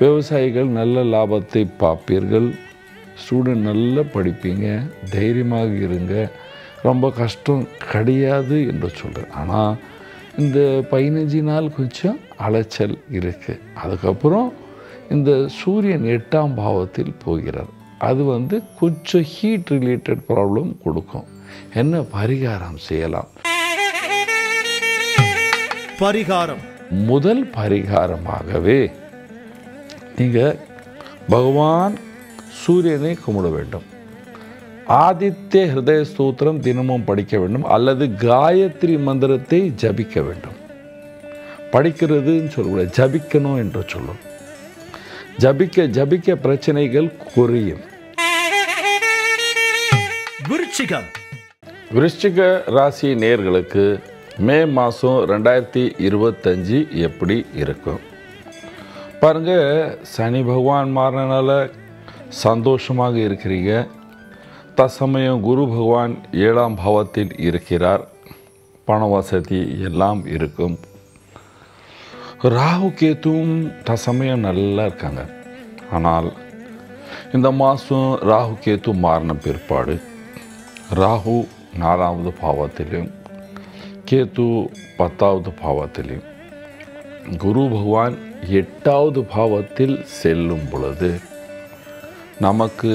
விவசாயிகள் நல்ல லாபத்தை பார்ப்பீர்கள். ஸ்டூடெண்ட் நல்லா படிப்பீங்க, தைரியமாக இருங்க. ரொம்ப கஷ்டம் கிடையாது என்று சொல்கிறேன். ஆனால் இந்த 15 நாள் கொஞ்சம் அலைச்சல் இருக்குது. அதுக்கப்புறம் இந்த சூரியன் 8ஆம் பாவத்தில் போகிறார். அது வந்து கொஞ்சம் ஹீட் ரிலேட்டட் ப்ராப்ளம் கொடுக்கும். என்ன பரிகாரம் செய்யலாம்? பரிகாரம். முதல் பரிகாரமாகவே நீங்கள் பகவான் சூரியனை கும்பிட வேண்டும். ஆதித்ய ஹிருதய ஸ்தோத்திரம் தினமும் படிக்க வேண்டும், அல்லது காயத்ரி மந்திரத்தை ஜபிக்க வேண்டும். படிக்கிறதுன்னு சொல்லக்கூடாது, ஜபிக்கணும் என்று சொல்லும். ஜபிக்க ஜபிக்க பிரச்சனைகள் குறையும். விருச்சிகம். விருச்சிக ராசி நேயர்களுக்கு மே மாதம் 2025 எப்படி இருக்கும் பாருங்க. சனி பகவான் மாறினால சந்தோஷமாக இருக்கிறீங்க. தற்சமயம் குரு பகவான் 7ஆம் பாவத்தில் இருக்கிறார். பண வசதி எல்லாம் இருக்கும். ராகு கேத்துவும் தற்சமயம் நல்லா இருக்காங்க. ஆனால் இந்த மாதம் ராகு கேத்து மாறின பிற்பாடு ராகு 4வது பாவத்திலும் கேத்து 10வது பாவத்திலும் குரு பகவான் 8வது பாவத்தில் செல்லும் பொழுது நமக்கு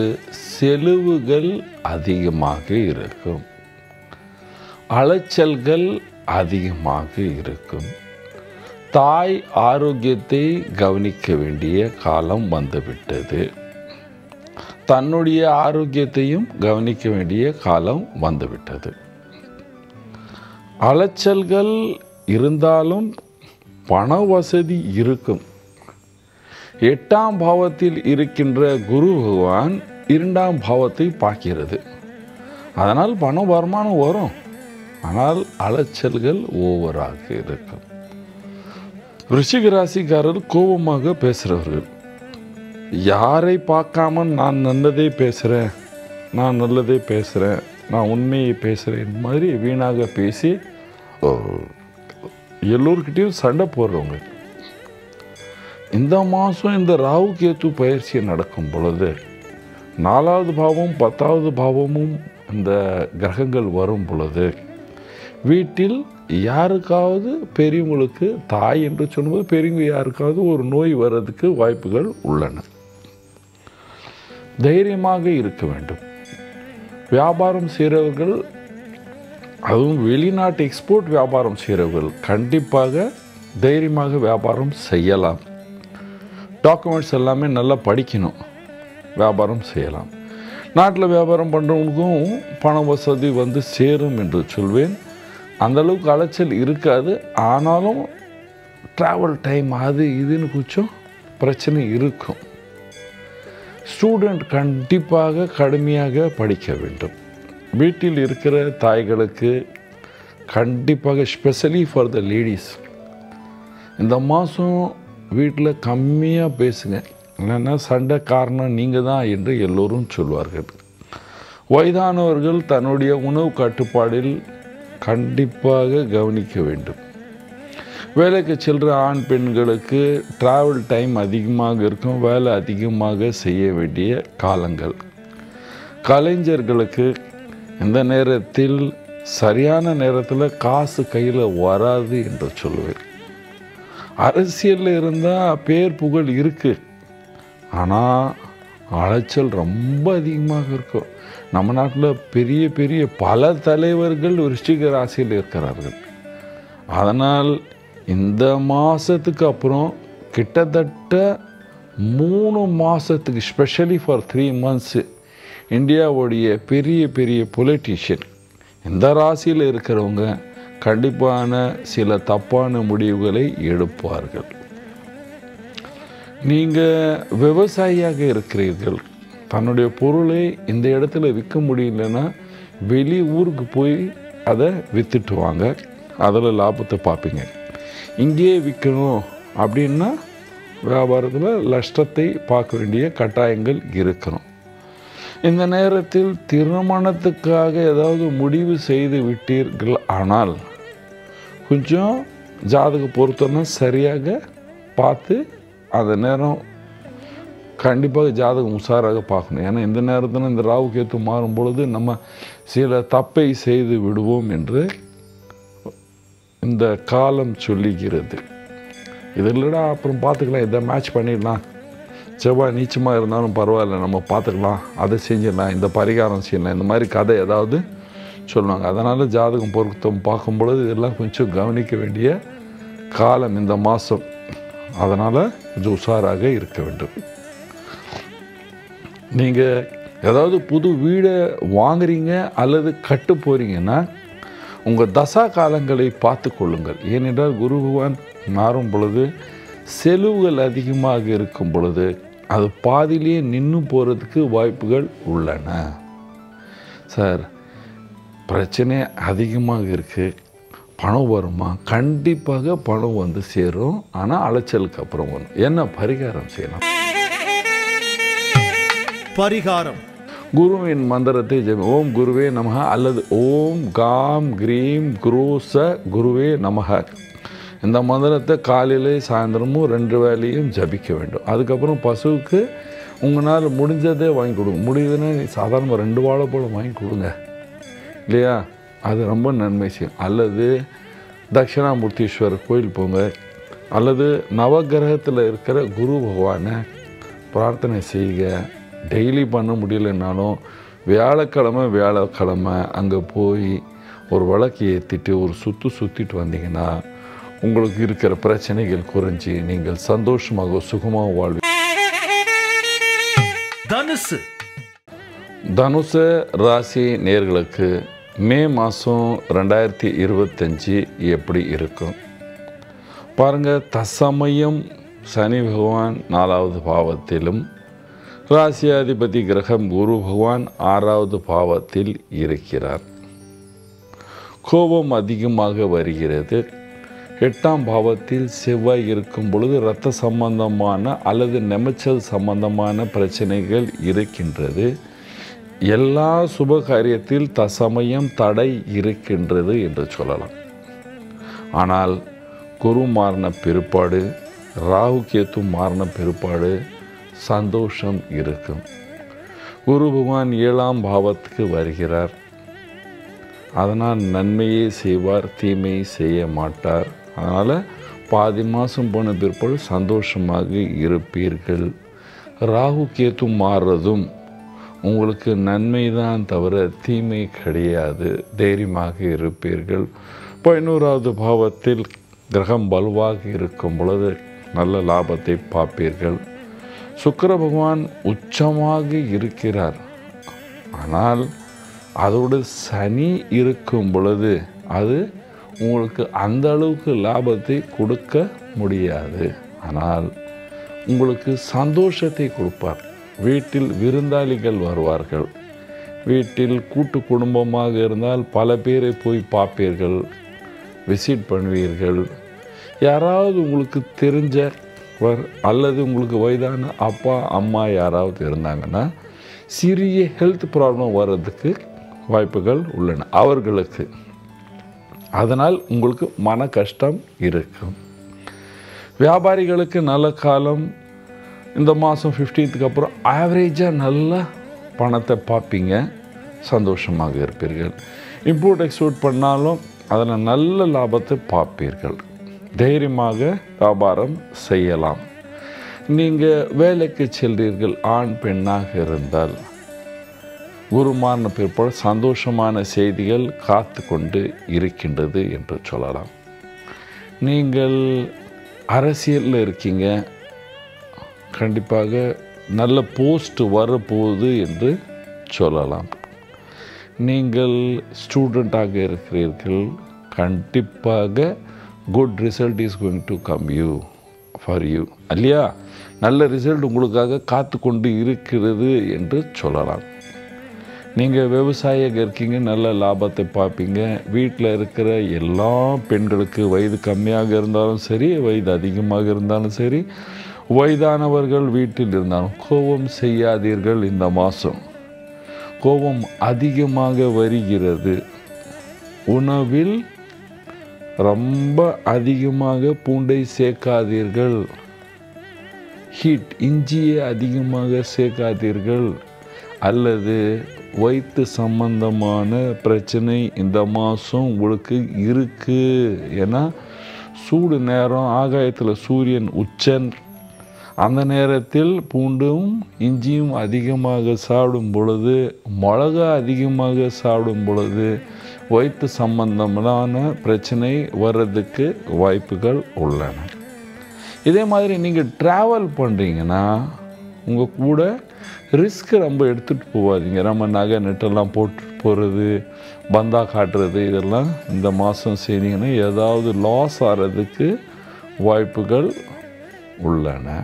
செலவுகள் அதிகமாக இருக்கும், அலைச்சல்கள் அதிகமாக இருக்கும். தாய் ஆரோக்கியத்தை கவனிக்க வேண்டிய காலம் வந்துவிட்டது. தன்னுடைய ஆரோக்கியத்தையும் கவனிக்க வேண்டிய காலம் வந்துவிட்டது. அலைச்சல்கள் இருந்தாலும் பண வசதி இருக்கும். 8ஆம் பாவத்தில் இருக்கின்ற குரு பகவான் 2ஆம் பாவத்தை பார்க்கிறது. அதனால் பண வருமானம் வரும். ஆனால் அலைச்சல்கள் ஓவராக இருக்கும். ரிஷிக ராசிக்காரர் கோபமாக பேசுகிறவர்கள். யாரை பார்க்காம நான் நல்லதே பேசுகிறேன், நான் நல்லதே பேசுகிறேன், நான் உண்மையை பேசுகிறேன் மாதிரி வீணாக பேசி எல்லோருக்கிட்டையும் சண்டை போடுறவங்க. இந்த மாதம் இந்த ராகு கேத்து பயிற்சி நடக்கும் பொழுது 4வது பாவம் 10வது பாவமும் இந்த கிரகங்கள் வரும் பொழுது வீட்டில் யாருக்காவது பெரியவங்களுக்கு, தாய் என்று சொல்லும்போது பெரியவங்க யாருக்காவது ஒரு நோய் வர்றதுக்கு வாய்ப்புகள் உள்ளன. தைரியமாக இருக்க வேண்டும். வியாபாரம் செய்கிறவர்கள், அதுவும் வெளிநாட்டு எக்ஸ்போர்ட் வியாபாரம் செய்கிறவர்கள் கண்டிப்பாக தைரியமாக வியாபாரம் செய்யலாம். டாக்குமெண்ட்ஸ் எல்லாமே நல்லா படிக்கணும், வியாபாரம் செய்யலாம். நாட்டில் வியாபாரம் பண்ணுறவங்களுக்கும் பண வசதி வந்து சேரும் என்று சொல்வேன். அந்தளவுக்கு அலைச்சல் இருக்காது. ஆனாலும் ட்ராவல் டைம் அது இதுன்னு கொஞ்சம் பிரச்சனை இருக்கும். ஸ்டூடெண்ட் கண்டிப்பாக கடுமையாக படிக்க வேண்டும். வீட்டில் இருக்கிற தாய்களுக்கு கண்டிப்பாக, ஸ்பெஷலி ஃபார் த லேடிஸ், இந்த மாதம் வீட்டில் கம்மியாக பேசுங்க, இல்லைன்னா சண்டை காரணம் நீங்கள் தான் என்று எல்லோரும் சொல்வார்கள். வயதானவர்கள் தன்னுடைய உணவு கட்டுப்பாடில் கண்டிப்பாக கவனிக்க வேண்டும். வேலைக்கு செல்கிற ஆண் பெண்களுக்கு ட்ராவல் டைம் அதிகமாக இருக்கும், வேலை அதிகமாக செய்ய வேண்டிய காலங்கள். கலைஞர்களுக்கு இந்த நேரத்தில் சரியான நேரத்தில் காசு கையில் வராது என்று சொல்லுவேன். அரசியலில் இருந்தால் பேர் புகழ் இருக்குது, ஆனால் அலைச்சல் ரொம்ப அதிகமாக இருக்கும். நம்ம நாட்டில் பெரிய பெரிய பல தலைவர்கள் விருச்சிக ராசியில் இருக்கிறார்கள். அதனால் இந்த மாதத்துக்கு அப்புறம் கிட்டத்தட்ட 3 மாதத்துக்கு, ஸ்பெஷலி ஃபார் 3 months, இந்தியாவுடைய பெரிய பெரிய பொலிட்டீஷியன் இந்த ராசியில் இருக்கிறவங்க கண்டிப்பான சில தப்பான முடிவுகளை எடுப்பார்கள். நீங்கள் விவசாயியாக இருக்கிறீர்கள், தன்னுடைய பொருளை இந்த இடத்துல விற்க முடியலன்னா வெளி ஊருக்கு போய் அதை விற்றுட்டு வாங்க, அதில் லாபத்தை பார்ப்பீங்க. இங்கேயே விற்கணும் அப்படின்னா வியாபாரத்தில் நஷ்டத்தை பார்க்க வேண்டிய கட்டாயங்கள் இருக்கணும். இந்த நேரத்தில் திருமணத்துக்காக ஏதாவது முடிவு செய்து விட்டீர்கள் ஆனால் கொஞ்சம் ஜாதக பொருத்தம்னா சரியாக பார்த்து அந்த நேரம் கண்டிப்பாக ஜாதகம் உஷாராக பார்க்கணும். ஏன்னா இந்த நேரத்தில் இந்த ராகு கேத்து மாறும் பொழுது நம்ம சில தப்பை செய்து விடுவோம் என்று இந்த காலம் சொல்லுகிறது. இதில்டா அப்புறம் பார்த்துக்கலாம், இதை மேட்ச் பண்ணிடலாம், செவ்வாய் நீச்சமாக இருந்தாலும் பரவாயில்ல, நம்ம பார்த்துக்கலாம், அதை செஞ்சிடலாம், இந்த பரிகாரம் செய்யலாம், இந்த மாதிரி கதை ஏதாவது சொல்லுவாங்க. அதனால் ஜாதகம் பொருத்தம் பார்க்கும் பொழுது இதெல்லாம் கொஞ்சம் கவனிக்க வேண்டிய காலம் இந்த மாதம். அதனால் கொஞ்சம் உஷாராக இருக்க வேண்டும். நீங்கள் ஏதாவது புது வீடை வாங்குறீங்க அல்லது கட்டு போகிறீங்கன்னா உங்கள் தசா காலங்களை பார்த்து கொள்ளுங்கள். ஏனென்றால் குரு பகவான் மாறும் பொழுது செலவுகள் அதிகமாக இருக்கும் பொழுது அது பாதியிலேயே நின்று போகிறதுக்கு வாய்ப்புகள் உள்ளன. சார் பிரச்சனை அதிகமாக இருக்குது, பணம் வருமா? கண்டிப்பாக பணம் வந்து சேரும், ஆனால் அலைச்சலுக்கு அப்புறம் வரும். என்ன பரிகாரம் செய்யலாம்? பரிகாரம். குருவின் மந்திரத்தை ஓம் குருவே நமஹ அல்லது ஓம் காம் கிரீம் குருச குருவே நமஹ. இந்த மந்திரத்தை காலையிலே சாயந்தரமும் 2 வேளையும் ஜபிக்க வேண்டும். அதுக்கப்புறம் பசுவுக்கு உங்களால் முடிஞ்சதே வாங்கி கொடுங்க. முடியுதுன்னா சாதாரணமாக 2 வாழைப்பழம் வாங்கி கொடுங்க இல்லையா, அது ரொம்ப நன்மை செய்யும். அல்லது தட்சிணாமூர்த்தீஸ்வரர் கோயில் போங்க, அல்லது நவகிரகத்தில் இருக்கிற குரு பகவானை பிரார்த்தனை செய்யுங்க. டெய்லி பண்ண முடியலைன்னாலும் வியாழக்கிழமை அங்கே போய் ஒரு விளக்கு ஏற்றிட்டு ஒரு சுற்றிட்டு வந்தீங்கன்னா உங்களுக்கு இருக்கிற பிரச்சனைகள் குறைஞ்சி நீங்கள் சந்தோஷமாக சுகமாக வாழ்வீங்க. தனுசு ராசி நேயர்களுக்கு மே மாதம் 2025 எப்படி இருக்கும் பாருங்கள். தசமயம் சனி பகவான் 4வது பாவத்திலும், ராசியாதிபதி கிரகம் குரு பகவான் 6வது பாவத்தில் இருக்கிறார். கோபம் அதிகமாக வருகிறது. 8ஆம் பாவத்தில் செவ்வாய் இருக்கும் பொழுது இரத்த சம்பந்தமான அல்லது நெமச்சல் சம்பந்தமான பிரச்சனைகள் இருக்கின்றது. எல்லா சுப காரியத்தில் தசமயம் தடை இருக்கின்றது என்று சொல்லலாம். ஆனால் குரு மாறின பிற்பாடு, ராகு கேத்து மாறின பிற்பாடு சந்தோஷம் இருக்கும். குரு பகவான் 7ஆம் பாவத்துக்கு வருகிறார். அதனால் நன்மையே செய்வார், தீமையை செய்ய மாட்டார். அதனால் பாதி மாதம் போன பிற்பாடு சந்தோஷமாக இருப்பீர்கள். ராகு கேத்து மாறுறதும் உங்களுக்கு நன்மை தான் தவிர தீமை கிடையாது. தைரியமாக இருப்பீர்கள். 11வது பாவத்தில் கிரகம் வலுவாக இருக்கும் பொழுது நல்ல லாபத்தை பார்ப்பீர்கள். சுக்கிர பகவான் உச்சமாக இருக்கிறார். ஆனால் அதோடு சனி இருக்கும் பொழுது அது உங்களுக்கு அந்த அளவுக்கு லாபத்தை கொடுக்க முடியாது. ஆனால் உங்களுக்கு சந்தோஷத்தை கொடுப்பார். வீட்டில் விருந்தாளிகள் வருவார்கள். வீட்டில் கூட்டு குடும்பமாக இருந்தால் பல பேரை போய் பார்ப்பீர்கள், விசிட் பண்ணுவீர்கள். யாராவது உங்களுக்கு தெரிஞ்சவர் அல்லது உங்களுக்கு வயதான அப்பா அம்மா யாராவது இருந்தாங்கன்னா சிறிய ஹெல்த் ப்ராப்ளம் வர்றதுக்கு வாய்ப்புகள் உள்ளன அவர்களுக்கு. அதனால் உங்களுக்கு மன கஷ்டம் இருக்கும். வியாபாரிகளுக்கு நல்ல காலம். இந்த மாதம் 15th அப்புறம் ஆவரேஜாக நல்ல பணத்தை பார்ப்பீங்க, சந்தோஷமாக இருப்பீர்கள். இம்போர்ட் எக்ஸ்போர்ட் பண்ணாலும் அதில் நல்ல லாபத்தை பார்ப்பீர்கள். தைரியமாக வியாபாரம் செய்யலாம். நீங்கள் வேலைக்கு செல்றீர்கள், ஆண் பெண்ணாக இருந்தால் குருமான பிற்பாடு சந்தோஷமான செய்திகள் காத்து கொண்டு இருக்கின்றது என்று சொல்லலாம். நீங்கள் அரசியலில் இருக்கீங்க, கண்டிப்பாக நல்ல போஸ்ட் வரப்போகுது என்று சொல்லலாம். நீங்கள் ஸ்டூடெண்ட்டாக இருக்கிறீர்கள், கண்டிப்பாக good result is going to come for you இல்லையா. நல்ல ரிசல்ட் உங்களுக்காக காத்து கொண்டு இருக்கிறது என்று சொல்லலாம். நீங்கள் விவசாயியாக இருக்கீங்க, நல்ல லாபத்தை பார்ப்பீங்க. வீட்டில் இருக்கிற எல்லா பெண்களுக்கு வயது கம்மியாக இருந்தாலும் சரி, வயது அதிகமாக இருந்தாலும் சரி, வயதானவர்கள் வீட்டில் இருந்தாலும் கோபம் செய்யாதீர்கள். இந்த மாதம் கோபம் அதிகமாக வருகிறது. உணவில் ரொம்ப அதிகமாக பூண்டை சேர்க்காதீர்கள். ஹீட் இஞ்சியை அதிகமாக சேர்க்காதீர்கள். அல்லது வயிற்று சம்பந்தமான பிரச்சனை இந்த மாதம் உங்களுக்கு இருக்குது. ஏன்னா சூடு நேரம், ஆகாயத்தில் சூரியன் உச்சன். அந்த நேரத்தில் பூண்டும் இஞ்சியும் அதிகமாக சாப்பிடும் பொழுது, மிளகா அதிகமாக சாப்பிடும் பொழுது வயிற்று சம்பந்தமான பிரச்சனை வர்றதுக்கு வாய்ப்புகள் உள்ளன. இதே மாதிரி நீங்கள் ட்ராவல் பண்ணுறீங்கன்னா உங்கள் கூட ரிஸ்க் ரொம்ப எடுத்துகிட்டு போகாதீங்க. நம்ம நகை நெட்டெல்லாம் போட்டு போகிறது, பந்தா காட்டுறது, இதெல்லாம் இந்த மாதம் செய்தீங்கன்னா ஏதாவது லாஸ் ஆகிறதுக்கு வாய்ப்புகள் உள்ளன.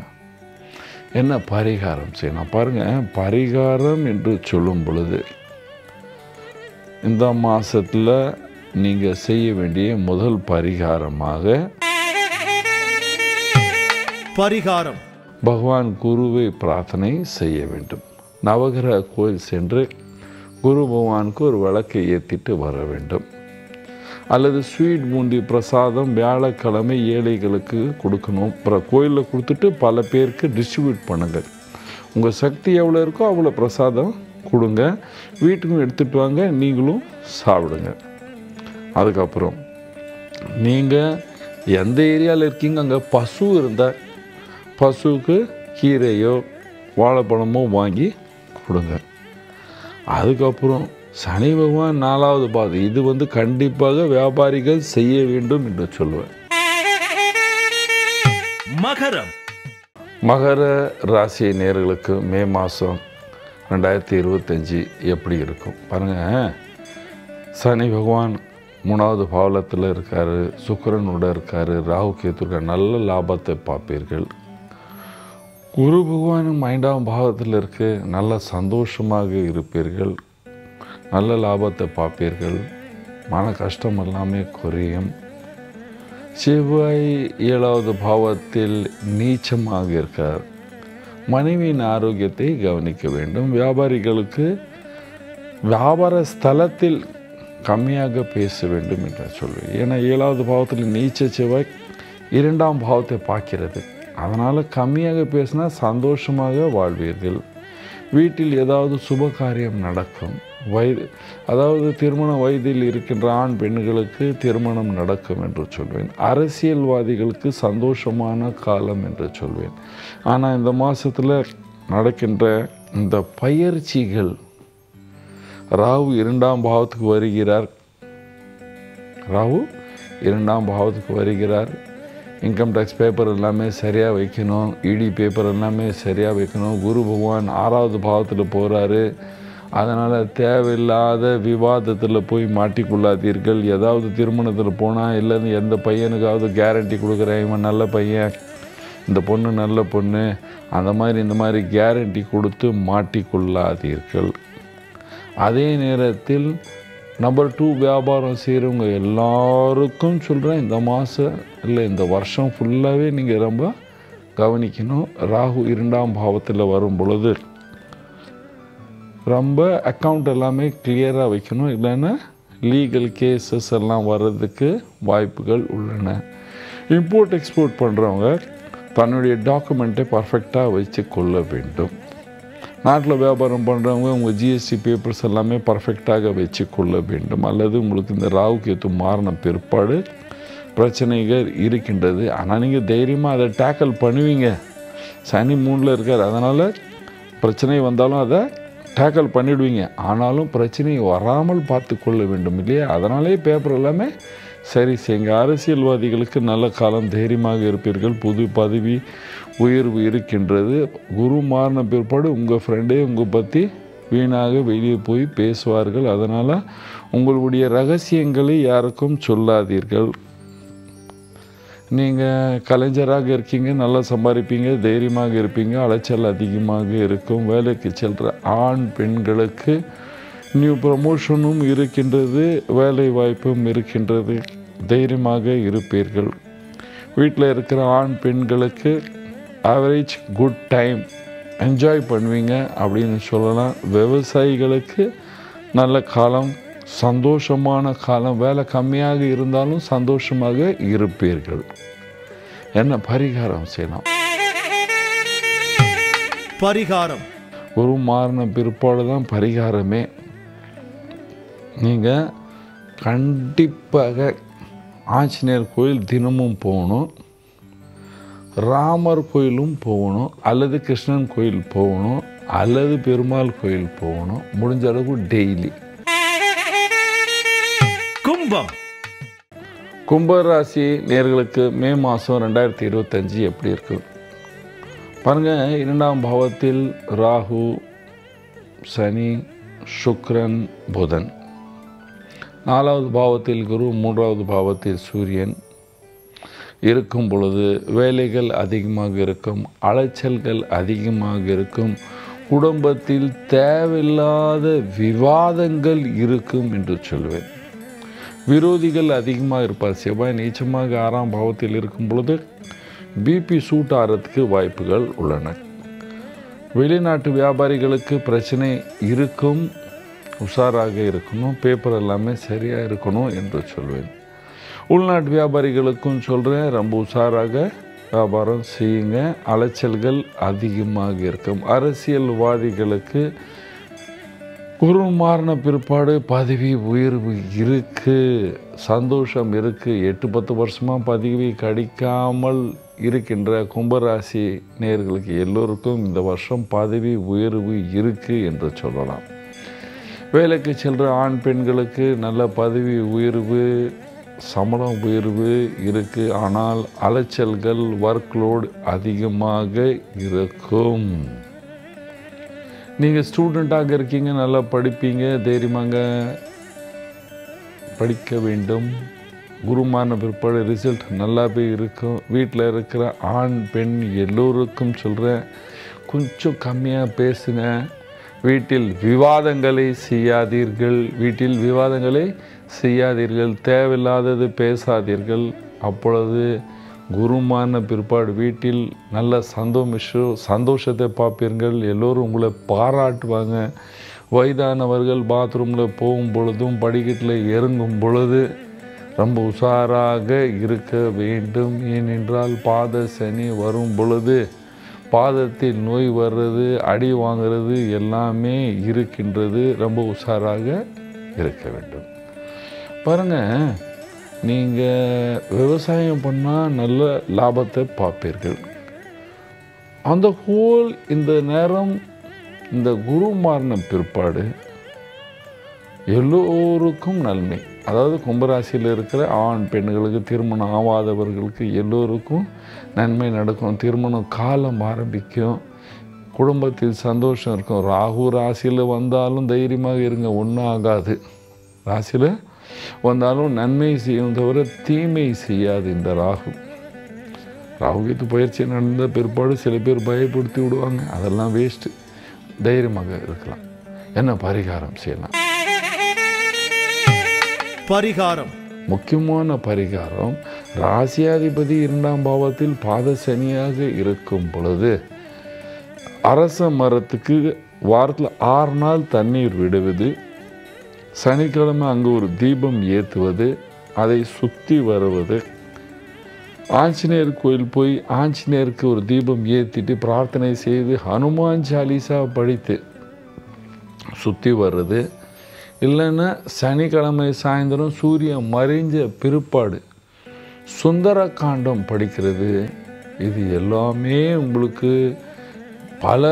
என்ன பரிகாரம் செய்யணும் பாருங்கள். பரிகாரம் என்று சொல்லும் பொழுது இந்த மாதத்தில் நீங்கள் செய்ய வேண்டிய முதல் பரிகாரம் பரிகாரம் பகவான் குருவை பிரார்த்தனை செய்ய வேண்டும். நவகிரக கோயில் சென்று குரு பகவானுக்கு ஒரு விளக்கை ஏற்றிட்டு வர வேண்டும். அல்லது ஸ்வீட் பூந்தி பிரசாதம் வியாழக்கிழமை ஏழைகளுக்கு கொடுக்கணும். அப்புறம் கோயிலில் கொடுத்துட்டு பல பேருக்கு டிஸ்ட்ரிபியூட் பண்ணுங்கள். உங்கள் சக்தி எவ்வளோ இருக்கோ அவ்வளோ பிரசாதம் கொடுங்க. வீட்டுக்கும் எடுத்துகிட்டு வாங்க, நீங்களும் சாப்பிடுங்க. அதுக்கப்புறம் நீங்கள் எந்த ஏரியாவில் இருக்கீங்க அங்கே பசு இருந்தால் பசுவுக்கு கீரையோ வாழைப்பழமோ வாங்கி கொடுங்க. அதுக்கப்புறம் சனி பகவான் 4வது பாதம், இது கண்டிப்பாக வியாபாரிகள் செய்ய வேண்டும் என்று சொல்லுவேன். மகரம். மகர ராசி நேயர்களுக்கு மே மாதம் 2025 எப்படி இருக்கும் பாருங்கள். சனி பகவான் 3வது பாவத்தில் இருக்கார், சுக்கிரனோட இருக்கார், ராகு கேத்து இருக்கார். நல்ல லாபத்தை பார்ப்பீர்கள். குரு பகவான் 5ஆம் பாவத்தில் இருக்கு, நல்ல சந்தோஷமாக இருப்பீர்கள், நல்ல லாபத்தை பார்ப்பீர்கள், மன கஷ்டம் எல்லாமே குறையும். செவ்வாய் 7வது பாவத்தில் நீச்சமாக இருக்கார். மனைவியின் ஆரோக்கியத்தை கவனிக்க வேண்டும். வியாபாரிகளுக்கு வியாபார ஸ்தலத்தில் கம்மியாக பேச வேண்டும் என்று சொல்வேன். ஏன்னா 7வது பாவத்தில் நீச்ச செவ்வாய் 2ஆம் பாவத்தை பார்க்கிறது. அதனால் கம்மியாக பேசினா சந்தோஷமாக வாழ்வீர்கள். வீட்டில் ஏதாவது சுப காரியம் நடக்கும். அதாவது திருமண வயதில் இருக்கின்ற ஆண் பெண்களுக்கு திருமணம் நடக்கும் என்று சொல்வேன். அரசியல்வாதிகளுக்கு சந்தோஷமான காலம் என்று சொல்வேன். ஆனால் இந்த மாதத்தில் நடக்கின்ற இந்த பயிற்சிகள், ராகு 2ஆம் பாவத்துக்கு வருகிறார். ராகு 2ஆம் பாவத்துக்கு வருகிறார். இன்கம் டேக்ஸ் பேப்பர் எல்லாமே சரியாக வைக்கணும். இடி பேப்பர் எல்லாமே சரியாக வைக்கணும். குரு பகவான் 6வது பாவத்தில் போகிறாரு. அதனால் தேவையில்லாத விவாதத்தில் போய் மாட்டிக்கொள்ளாதீர்கள். ஏதாவது திருமணத்தில் போனால் இல்லைன்னு எந்த பையனுக்காவது கேரண்டி கொடுக்குறேன், இவன் நல்ல பையன், இந்த பொண்ணு நல்ல பொண்ணு, அந்த மாதிரி இந்த மாதிரி கேரண்டி கொடுத்து மாட்டிக்கொள்ளாதீர்கள். அதே நேரத்தில் நம்பர் 2 வியாபாரம் செய்கிறவங்க எல்லாருக்கும் சொல்கிறேன், இந்த மாதம் இல்லை இந்த வருஷம் ஃபுல்லாகவே நீங்கள் ரொம்ப கவனிக்கணும். ராகு 2ஆம் பாவத்தில் வரும் பொழுது ரொம்ப அக்கௌண்ட் எல்லாமே கிளியராக வைக்கணும். இல்லைன்னா லீகல் கேசஸ் எல்லாம் வர்றதுக்கு வாய்ப்புகள் உள்ளன. இம்போர்ட் எக்ஸ்போர்ட் பண்ணுறவங்க தன்னுடைய டாக்குமெண்ட்டை பர்ஃபெக்டாக வச்சு கொள்ள வேண்டும். நாட்டில் வியாபாரம் பண்ணுறவங்க உங்கள் ஜிஎஸ்டி பேப்பர்ஸ் எல்லாமே பர்ஃபெக்டாக வச்சு கொள்ள வேண்டும். அல்லது உங்களுக்கு இந்த ராகு கேத்து மாறின பிற்பாடு பிரச்சனைகள் இருக்கின்றது. ஆனால் நீங்கள் தைரியமாக அதை டேக்கிள் பண்ணுவீங்க. சனி 3ல் இருக்கார். அதனால் பிரச்சனை வந்தாலும் அதை டேக்கிள் பண்ணிவிடுவீங்க. ஆனாலும் பிரச்சனை வராமல் பார்த்து கொள்ள வேண்டும் இல்லையா? அதனாலே பேப்பர் எல்லாமே சரி செய்யுங்க. அரசியல்வாதிகளுக்கு நல்ல காலம், தைரியமாக இருப்பீர்கள். புது பதவி உயர்வு இருக்கின்றது. குரு மாறின பிற்பாடு உங்கள் ஃப்ரெண்டே உங்கள் பற்றி வீணாக வெளியே போய் பேசுவார்கள். அதனால் உங்களுடைய ரகசியங்களை யாருக்கும் சொல்லாதீர்கள். நீங்கள் கலைஞராக இருக்கீங்க, நல்லா சம்பாதிப்பீங்க, தைரியமாக இருப்பீங்க. அலைச்சல் அதிகமாக இருக்கும். வேலைக்கு செல்கிற ஆண் பெண்களுக்கு நியூ ப்ரமோஷனும் இருக்கின்றது, வேலை வாய்ப்பும் இருக்கின்றது. தைரியமாக இருப்பீர்கள். வீட்டில் இருக்கிற ஆண் பெண்களுக்கு ஆவரேஜ் குட் டைம் என்ஜாய் பண்ணுவீங்க அப்படின்னு சொல்லலாம். விவசாயிகளுக்கு நல்ல காலம், சந்தோஷமான காலம். வேலை கம்மியாக இருந்தாலும் சந்தோஷமாக இருப்பீர்கள். என்ன பரிகாரம் செய்யலாம்? பரிகாரம் ஒரு மாறின பிற்பாடு தான் பரிகாரமே. நீங்கள் கண்டிப்பாக ஆஞ்சநேயர் கோயில் தினமும் போகணும், ராமர் கோயிலும் போகணும், அல்லது கிருஷ்ணன் கோயில் போகணும், அல்லது பெருமாள் கோயில் போகணும். முடிஞ்ச அளவுக்கு டெய்லி. கும்பம். கும்பராசி நேயர்களுக்கு மே மாதம் 2025 எப்படி இருக்கு பாருங்கள். 2ஆம் பாவத்தில் ராகு, சனி, சுக்கிரன், புதன். 4வது பாவத்தில் குரு, 3வது பாவத்தில் சூரியன் இருக்கும் பொழுது வேலைகள் அதிகமாக இருக்கும், அலைச்சல்கள் அதிகமாக இருக்கும், குடும்பத்தில் தேவையில்லாத விவாதங்கள் இருக்கும் என்று சொல்வேன். விரோதிகள் அதிகமாக இருப்பார். செவ்வாய் நீச்சமாக 6ஆம் பாவத்தில் இருக்கும் பொழுது பிபி சூட் ஆகிறதுக்கு வாய்ப்புகள் உள்ளன. வெளிநாட்டு வியாபாரிகளுக்கு பிரச்சனை இருக்கும், உஷாராக இருக்கணும், பேப்பர் எல்லாமே சரியாக இருக்கணும் என்று சொல்வேன். உள்நாட்டு வியாபாரிகளுக்கும் சொல்கிறேன், ரொம்ப உஷாராக வியாபாரம் செய்யுங்க, அலைச்சல்கள் அதிகமாக இருக்கும். அரசியல்வாதிகளுக்கு குரு மாறின பிற்பாடு பதவி உயர்வு இருக்குது, சந்தோஷம் இருக்குது. 8-10 வருஷமாக பதவி கிடைக்காமல் இருக்கின்ற கும்பராசி நேயர்களுக்கு எல்லோருக்கும் இந்த வருஷம் பதவி உயர்வு இருக்குது என்று சொல்லலாம். வேலைக்கு செல்கிற ஆண் பெண்களுக்கு நல்ல பதவி உயர்வு, சம்பளம் உயர்வு இருக்குது. ஆனால் அலைச்சல்கள், ஒர்க்லோடு அதிகமாக இருக்கும். நீங்கள் ஸ்டூடெண்ட்டாக இருக்கீங்க, நல்லா படிப்பீங்க, தைரியமாக படிக்க வேண்டும். குருமான பிற்பாடு ரிசல்ட் நல்லாவே இருக்கும். வீட்டில் இருக்கிற ஆண் பெண் எல்லோருக்கும் சொல்கிறேன், கொஞ்சம் கம்மியாக பேசுங்க. வீட்டில் விவாதங்களை செய்யாதீர்கள், தேவையில்லாதது பேசாதீர்கள். அப்பொழுது குருமான பிற்பாடு வீட்டில் நல்ல சந்தோஷத்தை பார்ப்பீர்கள். எல்லோரும் உங்களை பாராட்டுவாங்க. வயதானவர்கள் பாத்ரூமில் போகும் பொழுதும் படிக்கட்டில் இறங்கும் பொழுது ரொம்ப உஷாராக இருக்க வேண்டும். ஏனென்றால் பாத சனி வரும் பொழுது பாதத்தில் நோய் வர்றது, அடி வாங்கிறது எல்லாமே இருக்கின்றது. ரொம்ப உஷாராக இருக்க வேண்டும். பாருங்கள், நீங்கள் விவசாயம் பண்ணால் நல்ல லாபத்தை பார்ப்பீர்கள். அந்த ஹோல் இந்த நேரம் இந்த குரு மாறின பிற்பாடு எல்லோருக்கும் நன்மை. அதாவது கும்பராசியில் இருக்கிற ஆண் பெண்களுக்கு, திருமணம் ஆகாதவர்களுக்கு எல்லோருக்கும் நன்மை நடக்கும். திருமணம் காலம் ஆரம்பிக்கும். குடும்பத்தில் சந்தோஷம் இருக்கும். ராகு ராசியில் வந்தாலும் தைரியமாக இருங்க, ஒன்றும் ஆகாது. ராசியில் வந்தாலும் நன்மை செய்யும் தவிர தீமை செய்யாது. இந்த ராகுகேத்து பயிற்சி நடந்த பிற்பாடு சில பேர் பயப்படுத்தி விடுவாங்க, அதெல்லாம் வேஸ்ட்டு. தைரியமாக இருக்கலாம். என்ன பரிகாரம் செய்யலாம்? பரிகாரம், முக்கியமான பரிகாரம், ராசியாதிபதி 2ஆம் பாவத்தில் பாத சனியாக இருக்கும் பொழுது அரச மரத்துக்கு வாரத்தில் 6 நாள் தண்ணீர் விடுவது, சனிக்கிழமை அங்கே ஒரு தீபம் ஏற்றுவது, அதை சுற்றி வருவது, ஆஞ்சநேயர் கோயில் போய் ஆஞ்சநேயருக்கு ஒரு தீபம் ஏற்றிட்டு பிரார்த்தனை செய்து ஹனுமான் சாலிசா படித்து சுற்றி வர்றது, இல்லைன்னா சனிக்கிழமை சாயந்தரம் சூரியன் மறைஞ்ச பிற்பாடு சுந்தர காண்டம் படிக்கிறது. இது எல்லாமே உங்களுக்கு பல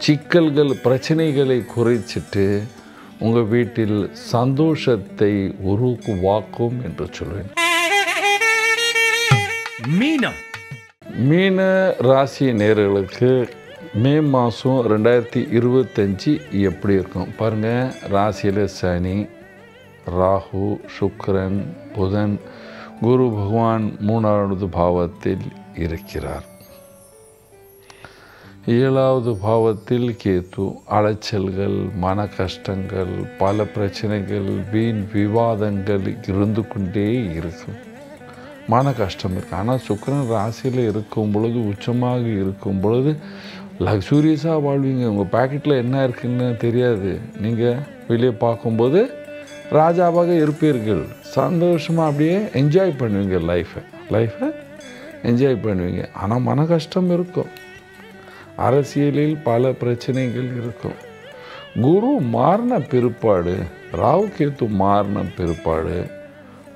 சிக்கல்கள், பிரச்சனைகளை குறைச்சிட்டு உங்கள் வீட்டில் சந்தோஷத்தை உருவாக்கும் என்று சொல்வேன். மீன ராசி நேயர்களுக்கு மே மாதம் 2025 எப்படி இருக்கும் பாருங்கள். ராசியில் சனி, ராகு, சுக்கிரன், புதன், குரு பகவான் 3வது பாவத்தில் இருக்கிறார். 7வது பாவத்தில் கேத்து. அலைச்சல்கள், மன கஷ்டங்கள், பல பிரச்சனைகள், வீண் விவாதங்கள் இருந்து கொண்டே இருக்கும். மன கஷ்டம் இருக்குது. ஆனால் சுக்கிரன் ராசியில் இருக்கும் பொழுது, உச்சமாக இருக்கும் பொழுது லக்ஸூரியஸாக வாழ்வீங்க. உங்கள் பேக்கெட்டில் என்ன இருக்குன்னு தெரியாது. நீங்கள் வெளியே பார்க்கும்போது ராஜாவாக இருப்பீர்கள். சந்தோஷமாக அப்படியே என்ஜாய் பண்ணுவீங்க. லைஃப்பை என்ஜாய் பண்ணுவீங்க. ஆனால் மன கஷ்டம் இருக்கும். அரசியலில் பல பிரச்சனைகள் இருக்கும். குரு மாறின பிற்பாடு, ராகு கேத்து மாறின பிற்பாடு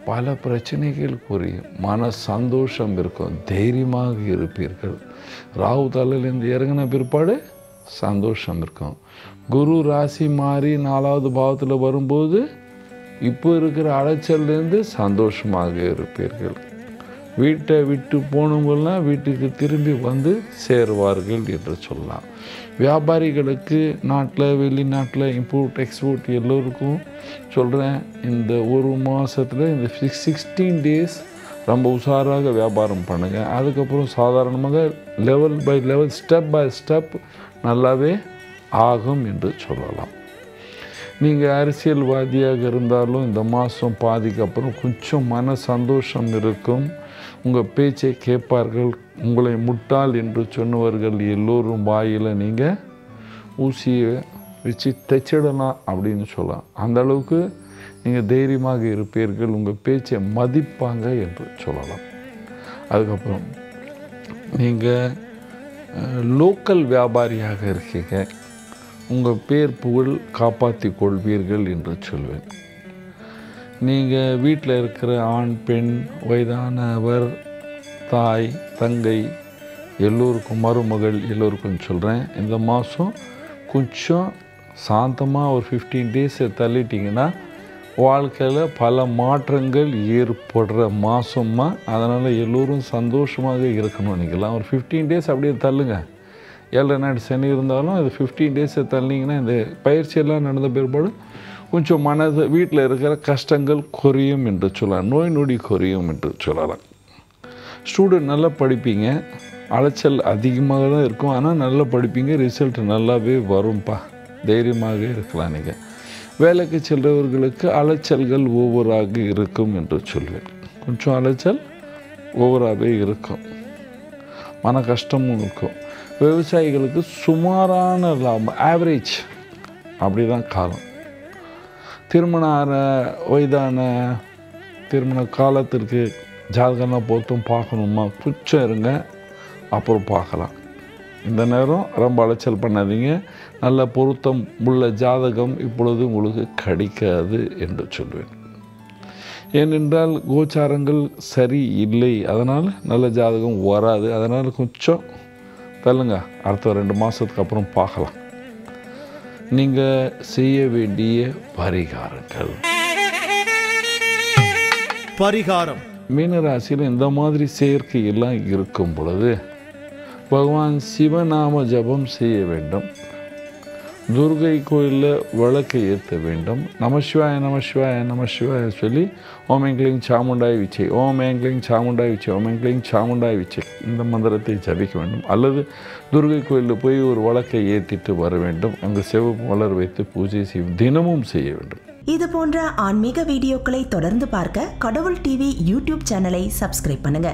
பல பிரச்சனைகள் புரியும். மன சந்தோஷம் இருக்கும். தைரியமாக இருப்பீர்கள். ராகு தலையிலேருந்து இறங்கின பிற்பாடு சந்தோஷம் இருக்கும். குரு ராசி மாறி 4வது பாவத்தில் வரும்போது இப்போ இருக்கிற அலைச்சல்லேருந்து சந்தோஷமாக இருப்பீர்கள். வீட்டை விட்டு போனவங்களாம் வீட்டுக்கு திரும்பி வந்து சேருவார்கள் என்று சொல்லலாம். வியாபாரிகளுக்கு நாட்டில், வெளிநாட்டில், இம்போர்ட் எக்ஸ்போர்ட் எல்லோருக்கும் சொல்கிறேன், இந்த ஒரு மாதத்தில் இந்த 16 days ரொம்ப உஷாராக வியாபாரம் பண்ணுங்கள். அதுக்கப்புறம் சாதாரணமாக level by level, step by step நல்லாவே ஆகும் என்று சொல்லலாம். நீங்கள் அரசியல்வாதியாக இருந்தாலும் இந்த மாதம் பாதிக்கு அப்புறம் கொஞ்சம் மன சந்தோஷம் இருக்கும். உங்கள் பேச்சை கேட்பார்கள். உங்களை முட்டாள் என்று சொன்னவர்கள் எல்லோரும் வாயில் நீங்கள் ஊசியை வச்சு தைச்சிடலாம் அப்படின்னு சொல்லலாம். அந்த அளவுக்கு நீங்கள் தைரியமாக இருப்பீர்கள், உங்கள் பேச்சை மதிப்பாங்க என்று சொல்லலாம். அதுக்கப்புறம் நீங்கள் லோக்கல் வியாபாரியாக இருக்கீங்க, உங்கள் பேர் புகழ் காப்பாற்றி கொள்வீர்கள் என்று சொல்வேன். நீங்கள் வீட்டில் இருக்கிற ஆண் பெண் வயதானவர் தாய் தங்கை எல்லோருக்கும் மருமகள் எல்லோருக்கும் சொல்கிறேன், இந்த மாதம் கொஞ்சம் சாந்தமாக ஒரு 15 டேஸை தள்ளிட்டிங்கன்னா வாழ்க்கையில் பல மாற்றங்கள் ஏற்படுற மாதமாக. அதனால் எல்லோரும் சந்தோஷமாக இருக்கணும். நீங்கள்லாம் ஒரு 15 டேஸ் அப்படியே தள்ளுங்க. 7 நாள் சனி இருந்தாலும் அது 15 டேஸை தள்ளிங்கன்னா இந்த பயிற்சியெல்லாம் நடந்த பிற்பாடு கொஞ்சம் மனது வீட்டில் இருக்கிற கஷ்டங்கள் குறையும் என்று சொல்லலாம், நோய் நொடி குறையும் என்று சொல்லலாம். ஸ்டூடெண்ட் நல்லா படிப்பீங்க, அலைச்சல் அதிகமாக தான் இருக்கும், ஆனால் நல்லா படிப்பீங்க, ரிசல்ட் நல்லாவே வரும்ப்பா, தைரியமாக இருக்கலாம். நீங்கள் வேலைக்கு செல்றவர்களுக்கு அலைச்சல்கள் ஓவராக இருக்கும் என்று சொல்வேன். கொஞ்சம் அலைச்சல் ஓவராகவே இருக்கும், மன கஷ்டமும் இருக்கும். விவசாயிகளுக்கு சுமாரான லாபம், ஆவரேஜ் அப்படி தான் காலம். திருமண வயதான திருமண காலத்திற்கு ஜாதகம்லாம் பொருத்தம் பார்க்கணுமா, கொஞ்சம் இருங்க, அப்புறம் பார்க்கலாம். இந்த நேரம் ரொம்ப அலைச்சல் பண்ணாதீங்க. நல்ல பொருத்தம் உள்ள ஜாதகம் இப்பொழுது உங்களுக்கு கிடைக்காது என்று சொல்வேன். ஏனென்றால் கோச்சாரங்கள் சரி இல்லை, அதனால் நல்ல ஜாதகம் வராது. அதனால் கொஞ்சம் தள்ளுங்க, அடுத்த 2 மாதத்துக்கு அப்புறம் பார்க்கலாம். நீங்கள் செய்ய வேண்டிய பரிகாரங்கள். பரிகாரம். மீனராசியில் இந்த மாதிரி செயற்கை எல்லாம் இருக்கும் பொழுது பகவான் சிவநாம ஜபம் செய்ய வேண்டும். துர்கை கோயிலில் விளக்கை ஏற்ற வேண்டும். நமசிவாய நமசிவாய நமசிவாய சொல்லி ஓம் எங்க்லிங் சாமுண்டாய் விச்சை, ஓம் எங்க்லிங் சாமுண்டாய் விச்சை, ஓம் எங்க்லிங் சாமுண்டாய் விச்சை இந்த மந்திரத்தை ஜபிக்க வேண்டும். அல்லது துர்கை கோயிலில் போய் ஒரு விளக்கை ஏற்றிட்டு வர வேண்டும். அங்கே சிவப்பு மலர் வைத்து பூஜை தினமும் செய்ய வேண்டும். இது போன்ற ஆன்மீக வீடியோக்களை தொடர்ந்து பார்க்க கடவுள் டிவி யூடியூப் சேனலை சப்ஸ்கிரைப் பண்ணுங்க.